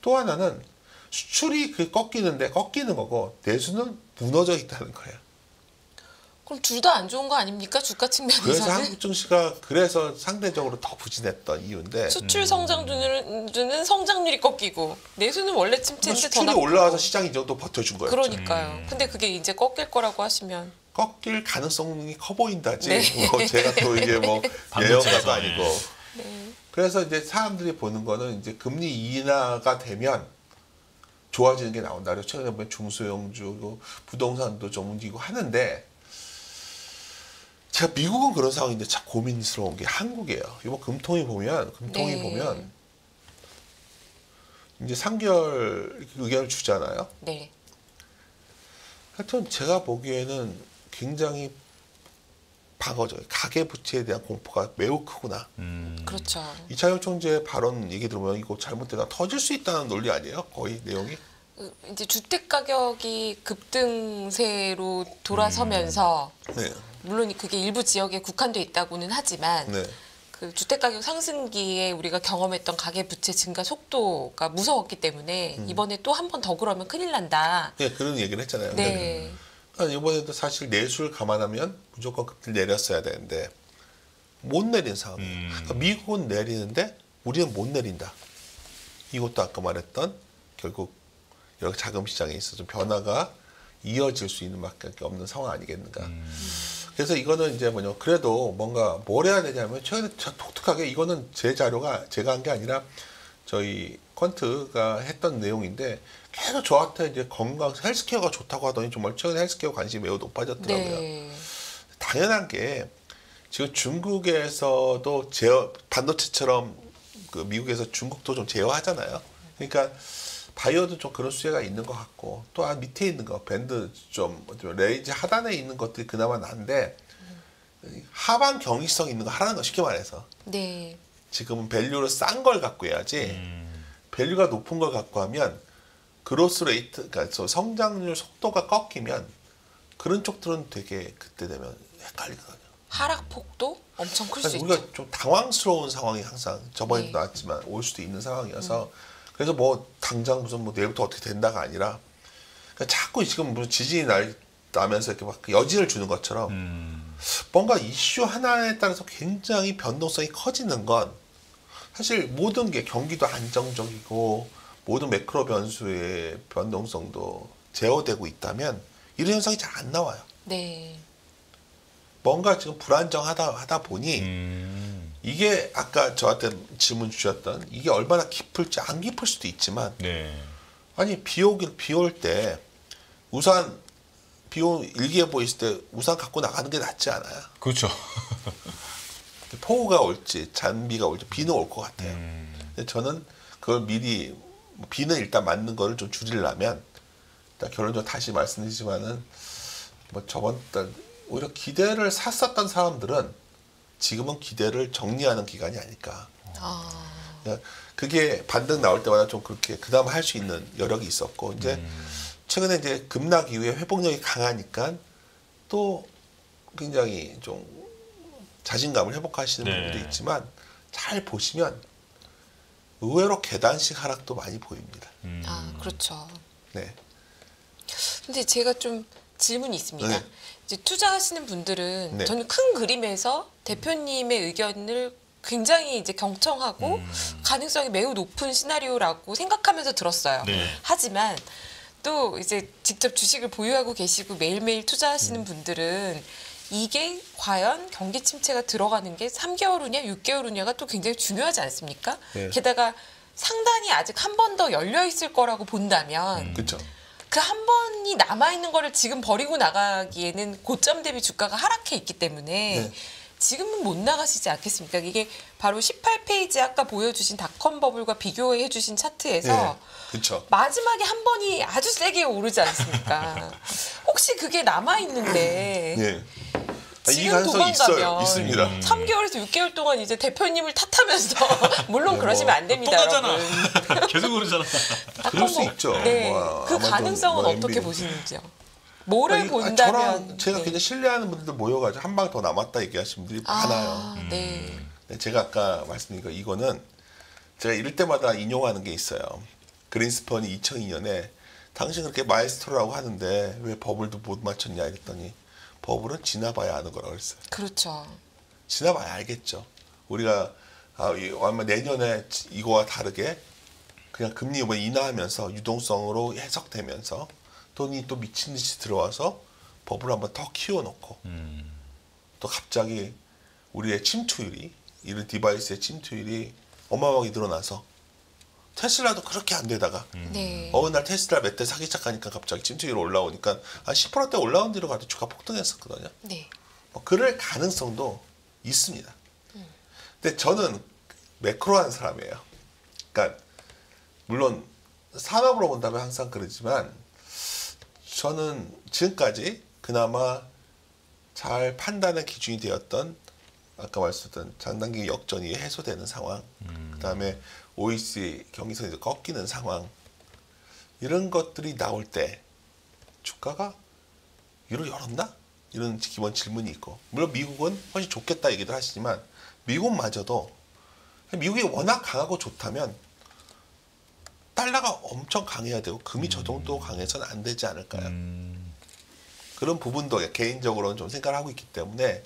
[SPEAKER 1] 또 하나는 수출이 꺾이는 거고 내수는 무너져 있다는 거예요.
[SPEAKER 2] 그럼 둘 다 안 좋은 거 아닙니까? 주가
[SPEAKER 1] 그래서
[SPEAKER 2] 측면에서는?
[SPEAKER 1] 한국 증시가 그래서 상대적으로 더 부진했던 이유인데
[SPEAKER 2] 수출 성장주는 성장률이 꺾이고 내수는 원래 침체인데 더
[SPEAKER 1] 수출이
[SPEAKER 2] 나쁘고.
[SPEAKER 1] 올라와서 시장이 이 정도 버텨준 거였죠.
[SPEAKER 2] 그러니까요. 근데 그게 이제 꺾일 거라고 하시면
[SPEAKER 1] 꺾일 가능성이 커 보인다지.
[SPEAKER 2] 네.
[SPEAKER 1] 뭐 제가 또 이게 뭐
[SPEAKER 3] 반도체에서,
[SPEAKER 1] 예언가도 아니고.
[SPEAKER 2] 네.
[SPEAKER 1] 그래서 이제 사람들이 보는 거는 이제 금리 인하가 되면 좋아지는 게 나온다. 그래서 최근에 보면 중소형주, 부동산도 좀 움직이고 하는데 제가 미국은 그런 상황인데 참 고민스러운 게 한국이에요. 이번 금통위 보면
[SPEAKER 2] 네.
[SPEAKER 1] 이제 3개월 의견을 주잖아요.
[SPEAKER 2] 네.
[SPEAKER 1] 하여튼 제가 보기에는 굉장히 방어적 가계부채에 대한 공포가 매우 크구나.
[SPEAKER 2] 그렇죠.
[SPEAKER 1] 이창용 총재 발언 얘기 들으면 이거 잘못되다 터질 수 있다는 논리 아니에요? 거의 내용이?
[SPEAKER 2] 이제 주택 가격이 급등세로 돌아서면서
[SPEAKER 1] 네.
[SPEAKER 2] 물론 그게 일부 지역에 국한돼 있다고는 하지만
[SPEAKER 1] 네.
[SPEAKER 2] 그 주택 가격 상승기에 우리가 경험했던 가계 부채 증가 속도가 무서웠기 때문에 이번에 또 한 번 더 그러면 큰일 난다.
[SPEAKER 1] 네, 그런 얘기를 했잖아요.
[SPEAKER 2] 네.
[SPEAKER 1] 그러니까 이번에도 사실 내수를 감안하면 무조건 급등 내렸어야 되는데 못 내린 상황이에요. 그러니까 미국은 내리는데 우리는 못 내린다. 이것도 아까 말했던 결국 여러 자금 시장에 있어서 좀 변화가 이어질 수 있는 밖에 없는 상황 아니겠는가. 그래서 이거는 이제 그래도 뭔가 뭘 해야 되냐면 최근에 독특하게 이거는 제 자료가 제가 한 게 아니라 저희 퀀트가 했던 내용인데 계속 저한테 이제 건강 헬스케어가 좋다고 하더니 정말 최근에 헬스케어 관심이 매우 높아졌더라고요.
[SPEAKER 2] 네.
[SPEAKER 1] 당연한 게 지금 중국에서도 반도체처럼 그 미국에서 중국도 좀 제어하잖아요. 그러니까 바이오도 좀 그런 수혜가 있는 것 같고 또 밑에 있는 거 밴드 좀 레인지 하단에 있는 것들이 그나마 난데 하반 경이성 있는 거 하라는 거 쉽게 말해서
[SPEAKER 2] 네.
[SPEAKER 1] 지금은 밸류를 싼 걸 갖고 해야지 밸류가 높은 걸 갖고 하면 그로스 레이트 그러니까 성장률 속도가 꺾이면 그런 쪽들은 되게 그때 되면 헷갈리거든요.
[SPEAKER 2] 하락폭도 엄청 클 수
[SPEAKER 1] 그래서
[SPEAKER 2] 있죠.
[SPEAKER 1] 우리가 좀 당황스러운 상황이 항상 저번에도
[SPEAKER 2] 네.
[SPEAKER 1] 나왔지만 올 수도 있는 상황이어서 그래서 뭐 당장 무슨 뭐 내일부터 어떻게 된다가 아니라 그러니까 자꾸 지금 무슨 지진이 나면서 이렇게 막 여진을 주는 것처럼 뭔가 이슈 하나에 따라서 굉장히 변동성이 커지는 건 사실 모든 게 경기도 안정적이고 모든 매크로 변수의 변동성도 제어되고 있다면 이런 현상이 잘 안 나와요.
[SPEAKER 2] 네.
[SPEAKER 1] 뭔가 지금 불안정하다 보니 이게 아까 저한테 질문 주셨던 이게 얼마나 깊을지 안 깊을 수도 있지만
[SPEAKER 3] 네.
[SPEAKER 1] 아니 비 올 때 우산 일기예보 있을 때 우산 갖고 나가는 게 낫지 않아요?
[SPEAKER 3] 그렇죠.
[SPEAKER 1] 폭우가 올지 잔비가 올지 비는 올 것 같아요. 근데 저는 그걸 미리 비는 일단 맞는 거를 좀 줄이려면 일단 결론적으로 다시 말씀드리지만은 뭐 저번 달 오히려 기대를 샀었던 사람들은 지금은 기대를 정리하는 기간이 아닐까. 그러니까 그게 반등 나올 때마다 좀 그렇게 그다음 할 수 있는 여력이 있었고 이제 최근에 이제 급락 이후에 회복력이 강하니까 또 굉장히 좀 자신감을 회복하시는
[SPEAKER 3] 네.
[SPEAKER 1] 분들이 있지만 잘 보시면 의외로 계단식 하락도 많이 보입니다.
[SPEAKER 2] 아, 그렇죠.
[SPEAKER 1] 네.
[SPEAKER 2] 근데 제가 좀 질문이 있습니다.
[SPEAKER 1] 네.
[SPEAKER 2] 이제 투자하시는 분들은
[SPEAKER 1] 네.
[SPEAKER 2] 저는 큰 그림에서 대표님의 의견을 굉장히 이제 경청하고 가능성이 매우 높은 시나리오라고 생각하면서 들었어요.
[SPEAKER 3] 네.
[SPEAKER 2] 하지만 또 이제 직접 주식을 보유하고 계시고 매일매일 투자하시는 분들은 이게 과연 경기 침체가 들어가는 게 3개월 후냐 6개월 후냐가 또 굉장히 중요하지 않습니까?
[SPEAKER 1] 네.
[SPEAKER 2] 게다가 상단이 아직 한 번 더 열려 있을 거라고 본다면
[SPEAKER 1] 그렇죠.
[SPEAKER 2] 그 한 번이 남아 있는 거를 지금 버리고 나가기에는 고점 대비 주가가 하락해 있기 때문에
[SPEAKER 1] 네.
[SPEAKER 2] 지금은 못 나가시지 않겠습니까? 이게 바로 18페이지 아까 보여주신 닷컴 버블과 비교해 주신 차트에서
[SPEAKER 1] 그렇죠.
[SPEAKER 2] 마지막에 한 번이 아주 세게 오르지 않습니까? 혹시 그게 남아 있는데
[SPEAKER 1] 예. 이
[SPEAKER 2] 지금
[SPEAKER 1] 가능성이 있어요.
[SPEAKER 2] 도망가면
[SPEAKER 1] 있습니다.
[SPEAKER 2] 3개월에서 6개월 동안 이제 대표님을 탓하면서 물론
[SPEAKER 1] 네,
[SPEAKER 2] 그러시면 안
[SPEAKER 3] 또
[SPEAKER 2] 됩니다,
[SPEAKER 3] 가잖아.
[SPEAKER 2] 여러분.
[SPEAKER 3] 계속 오르잖아.
[SPEAKER 1] 그럴 수 있죠.
[SPEAKER 2] 네,
[SPEAKER 1] 뭐,
[SPEAKER 2] 그
[SPEAKER 1] 아마존,
[SPEAKER 2] 가능성은
[SPEAKER 1] 뭐
[SPEAKER 2] 어떻게
[SPEAKER 1] MB.
[SPEAKER 2] 보시는지요? 뭐를
[SPEAKER 1] 저랑
[SPEAKER 2] 본다면
[SPEAKER 1] 제가
[SPEAKER 2] 네.
[SPEAKER 1] 굉장히 신뢰하는 분들 모여가지고 한 방 더 남았다 얘기하시는 분들이 많아요.
[SPEAKER 2] 아, 네.
[SPEAKER 1] 네, 제가 아까 말씀드린 거 이거는 제가 이럴 때마다 인용하는 게 있어요. 그린스펀이 2002년에 당신 그렇게 마에스트로라고 하는데 왜 버블도 못 맞췄냐 이랬더니 버블은 지나봐야 아는 거라고 그랬어요.
[SPEAKER 2] 그렇죠.
[SPEAKER 1] 지나봐야 알겠죠. 우리가 아마 내년에 이거와 다르게 그냥 금리 이번 인하하면서 유동성으로 해석되면서 돈이 또 미친 듯이 들어와서 버블을 한번 더 키워놓고 또 갑자기 우리의 침투율이 이런 디바이스의 침투율이 어마어마하게 늘어나서 테슬라도 그렇게 안 되다가
[SPEAKER 2] 네.
[SPEAKER 1] 어느 날 테슬라 몇 대 사기 시작하니까 갑자기 침투율이 올라오니까 한 10%대 올라온 뒤로 가도 주가 폭등했었거든요.
[SPEAKER 2] 네.
[SPEAKER 1] 뭐 그럴 가능성도 있습니다. 근데 저는 매크로한 사람이에요. 그러니까 물론 산업으로 본다면 항상 그러지만 저는 지금까지 그나마 잘 판단의 기준이 되었던 아까 말씀드렸던 장단기 역전이 해소되는 상황, 그다음에 OECD 경기선이 이제 꺾이는 상황 이런 것들이 나올 때 주가가 위로 열었나? 이런 기본 질문이 있고 물론 미국은 훨씬 좋겠다 얘기도 하시지만 미국마저도 미국이 워낙 강하고 좋다면 달러가 엄청 강해야 되고 금이 저 정도 강해서는 안 되지 않을까요? 그런 부분도 개인적으로는 좀 생각을 하고 있기 때문에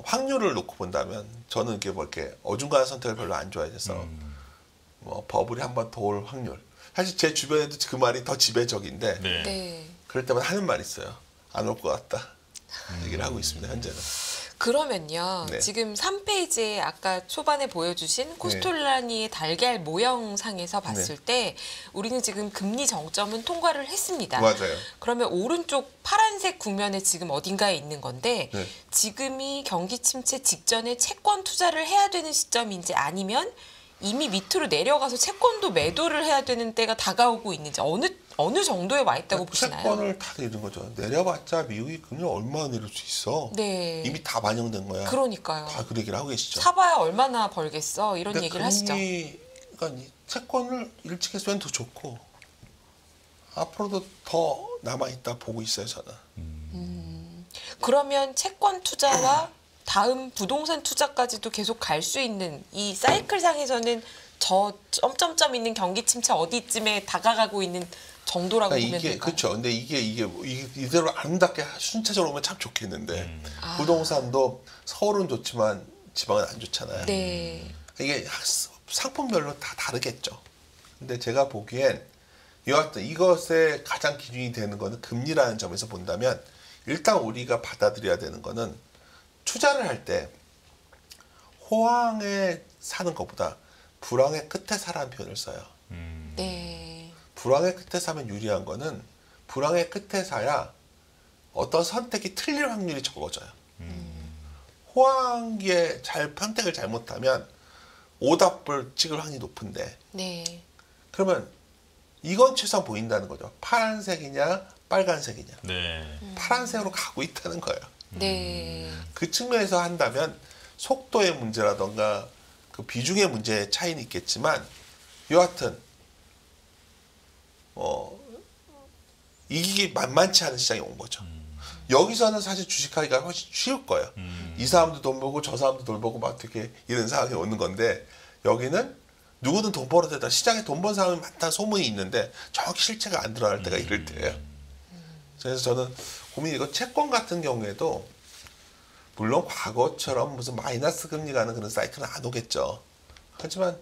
[SPEAKER 1] 확률을 놓고 본다면 저는 이렇게 뭐 이렇게 어중간한 선택을 별로 안 좋아해서 뭐 버블이 한 번 더 올 확률. 사실 제 주변에도 그 말이 더 지배적인데
[SPEAKER 3] 네.
[SPEAKER 2] 네.
[SPEAKER 1] 그럴 때마다 하는 말이 있어요. 안 올 것 같다. 얘기를 하고 있습니다. 현재는.
[SPEAKER 2] 그러면요.
[SPEAKER 1] 네.
[SPEAKER 2] 지금 3페이지에 아까 초반에 보여주신 코스톨라니의 달걀 모형상에서 봤을 때 우리는 지금 금리 정점은 통과를 했습니다.
[SPEAKER 1] 맞아요.
[SPEAKER 2] 그러면 오른쪽 파란색 국면에 지금 어딘가에 있는 건데
[SPEAKER 1] 네.
[SPEAKER 2] 지금이 경기 침체 직전에 채권 투자를 해야 되는 시점인지 아니면 이미 밑으로 내려가서 채권도 매도를 해야 되는 때가 다가오고 있는지 어느 정도에 와 있다고 보시나요?
[SPEAKER 1] 채권을 다 내린 거죠. 내려봤자 미국이 금리 얼마나 내릴 수 있어.
[SPEAKER 2] 네.
[SPEAKER 1] 이미 다 반영된 거야.
[SPEAKER 2] 그러니까요.
[SPEAKER 1] 다 그 얘기를 하고 계시죠.
[SPEAKER 2] 사봐야 얼마나 벌겠어 이런
[SPEAKER 1] 근데
[SPEAKER 2] 얘기를 하시죠.
[SPEAKER 1] 그러니까 이 채권을 일찍 했으면 더 좋고 앞으로도 더 남아있다 보고 있어요 저는.
[SPEAKER 2] 그러면 채권 투자와 다음 부동산 투자까지도 계속 갈 수 있는 이 사이클 상에서는 저 점점점 있는 경기 침체 어디쯤에 다가가고 있는 정도라고 보면
[SPEAKER 1] 이게
[SPEAKER 2] 될까요?
[SPEAKER 1] 그렇죠. 근데 이게 이대로 아름답게 순차적으로 오면 참 좋겠는데 부동산도 서울은 좋지만 지방은 안 좋잖아요.
[SPEAKER 2] 네.
[SPEAKER 1] 이게 상품별로 다 다르겠죠. 근데 제가 보기엔 이것의 가장 기준이 되는 거는 금리라는 점에서 본다면 일단 우리가 받아들여야 되는 거는 투자를 할 때 호황에 사는 것보다 불황의 끝에 사라는 표현을 써요.
[SPEAKER 2] 네.
[SPEAKER 1] 불황의 끝에 사면 유리한 거는 불황의 끝에 사야 어떤 선택이 틀릴 확률이 적어져요. 호황기에 선택을 잘못하면 오답을 찍을 확률이 높은데
[SPEAKER 2] 네.
[SPEAKER 1] 그러면 이건 최소한 보인다는 거죠. 파란색이냐 빨간색이냐.
[SPEAKER 3] 네.
[SPEAKER 1] 파란색으로 가고 있다는 거예요.
[SPEAKER 2] 네.
[SPEAKER 1] 그 측면에서 한다면 속도의 문제라던가 그 비중의 문제의 차이는 있겠지만 여하튼 이게 만만치 않은 시장이 온 거죠. 여기서는 사실 주식하기가 훨씬 쉬울 거예요. 이 사람도 돈 벌고 저 사람도 돈 벌고 막 어떻게 이런 상황이 오는 건데 여기는 누구든 돈 벌어대다 시장에 돈 번 사람이 많다는 소문이 있는데 정확히 실체가 안 드러날 때가 이럴 때예요. 그래서 저는 고민이 이거 채권 같은 경우에도 물론 과거처럼 무슨 마이너스 금리 가는 그런 사이클은 안 오겠죠. 하지만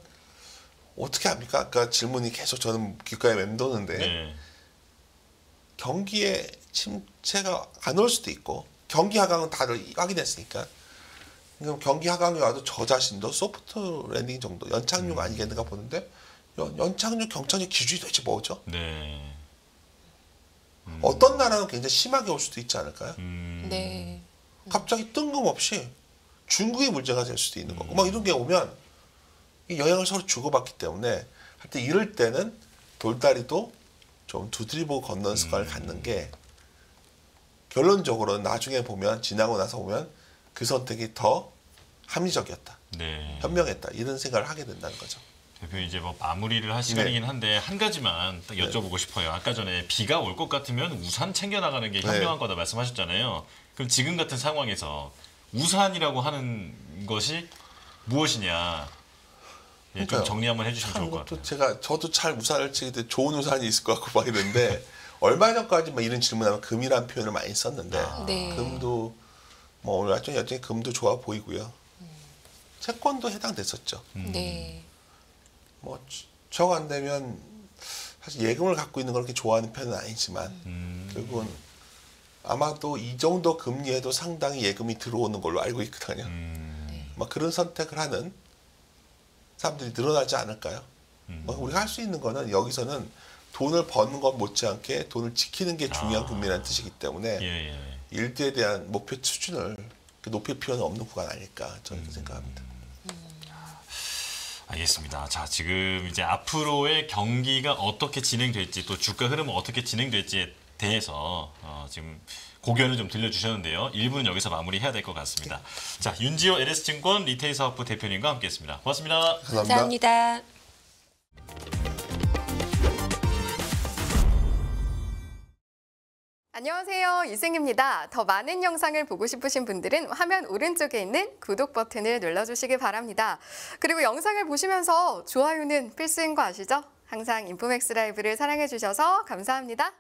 [SPEAKER 1] 어떻게 합니까? 아까 질문이 계속 저는 귓가에 맴도는데
[SPEAKER 3] 네.
[SPEAKER 1] 경기에 침체가 안 올 수도 있고 경기 하강은 다들 확인했으니까 그럼 경기 하강이 와도 저 자신도 소프트 랜딩 정도 연착륙 아니겠는가 보는데 연착륙 경착륙 기준이 도대체 뭐죠?
[SPEAKER 3] 네.
[SPEAKER 1] 어떤 나라는 굉장히 심하게 올 수도 있지 않을까요?
[SPEAKER 2] 네.
[SPEAKER 1] 갑자기 뜬금없이 중국이 문제가 될 수도 있는 거고 막 이런 게 오면 이 영향을 서로 주고받기 때문에 하여튼 이럴 때는 돌다리도 좀 두드리고 걷는 습관을 갖는 게 결론적으로 나중에 보면 지나고 나서 보면 그 선택이 더 합리적이었다.
[SPEAKER 3] 네.
[SPEAKER 1] 현명했다. 이런 생각을 하게 된다는 거죠.
[SPEAKER 3] 대표님 이제 뭐 마무리를 할 시간이긴 한데 한 가지만 딱 여쭤보고 싶어요. 아까 전에 비가 올 것 같으면 우산 챙겨 나가는 게 현명한 거다 말씀하셨잖아요. 그럼 지금 같은 상황에서 우산이라고 하는 것이 무엇이냐? 예, 좀
[SPEAKER 1] 그러니까요.
[SPEAKER 3] 정리 한번 해주시면
[SPEAKER 1] 참
[SPEAKER 3] 좋을 것
[SPEAKER 1] 이것도
[SPEAKER 3] 같아요.
[SPEAKER 1] 저도 잘 우산을 치는데 좋은 우산이 있을 것 같고 막 이런데 얼마 전까지 막 이런 질문하면 금이라는 표현을 많이 썼는데
[SPEAKER 2] 네.
[SPEAKER 1] 금도 뭐 오늘 여전히 금도 좋아 보이고요. 채권도 해당됐었죠.
[SPEAKER 2] 네.
[SPEAKER 1] 뭐 정 안 되면 사실 예금을 갖고 있는 걸 그렇게 좋아하는 편은 아니지만 결국은 아마도 이 정도 금리에도 상당히 예금이 들어오는 걸로 알고 있거든요. 막 그런 선택을 하는 사람들이 늘어나지 않을까요? 우리가 할 수 있는 거는 여기서는 돈을 버는 것 못지않게 돈을 지키는 게 중요한 금리라는 뜻이기 때문에
[SPEAKER 3] 예, 예.
[SPEAKER 1] 일대에 대한 목표 수준을 높일 필요는 없는 구간 아닐까 저는 그렇게 생각합니다.
[SPEAKER 3] 알겠습니다. 자, 지금 이제 앞으로의 경기가 어떻게 진행될지 또 주가 흐름은 어떻게 진행될지에 대해서 지금 고견을 좀 들려주셨는데요. 1부는 여기서 마무리해야 될 것 같습니다. 자, 윤지호 LS증권 리테일사업부 대표님과 함께했습니다. 고맙습니다.
[SPEAKER 2] 감사합니다.
[SPEAKER 4] 안녕하세요. 이승입니다. 더 많은 영상을 보고 싶으신 분들은 화면 오른쪽에 있는 구독 버튼을 눌러주시기 바랍니다. 그리고 영상을 보시면서 좋아요는 필수인 거 아시죠? 항상 인포맥스 라이브를 사랑해 주셔서 감사합니다.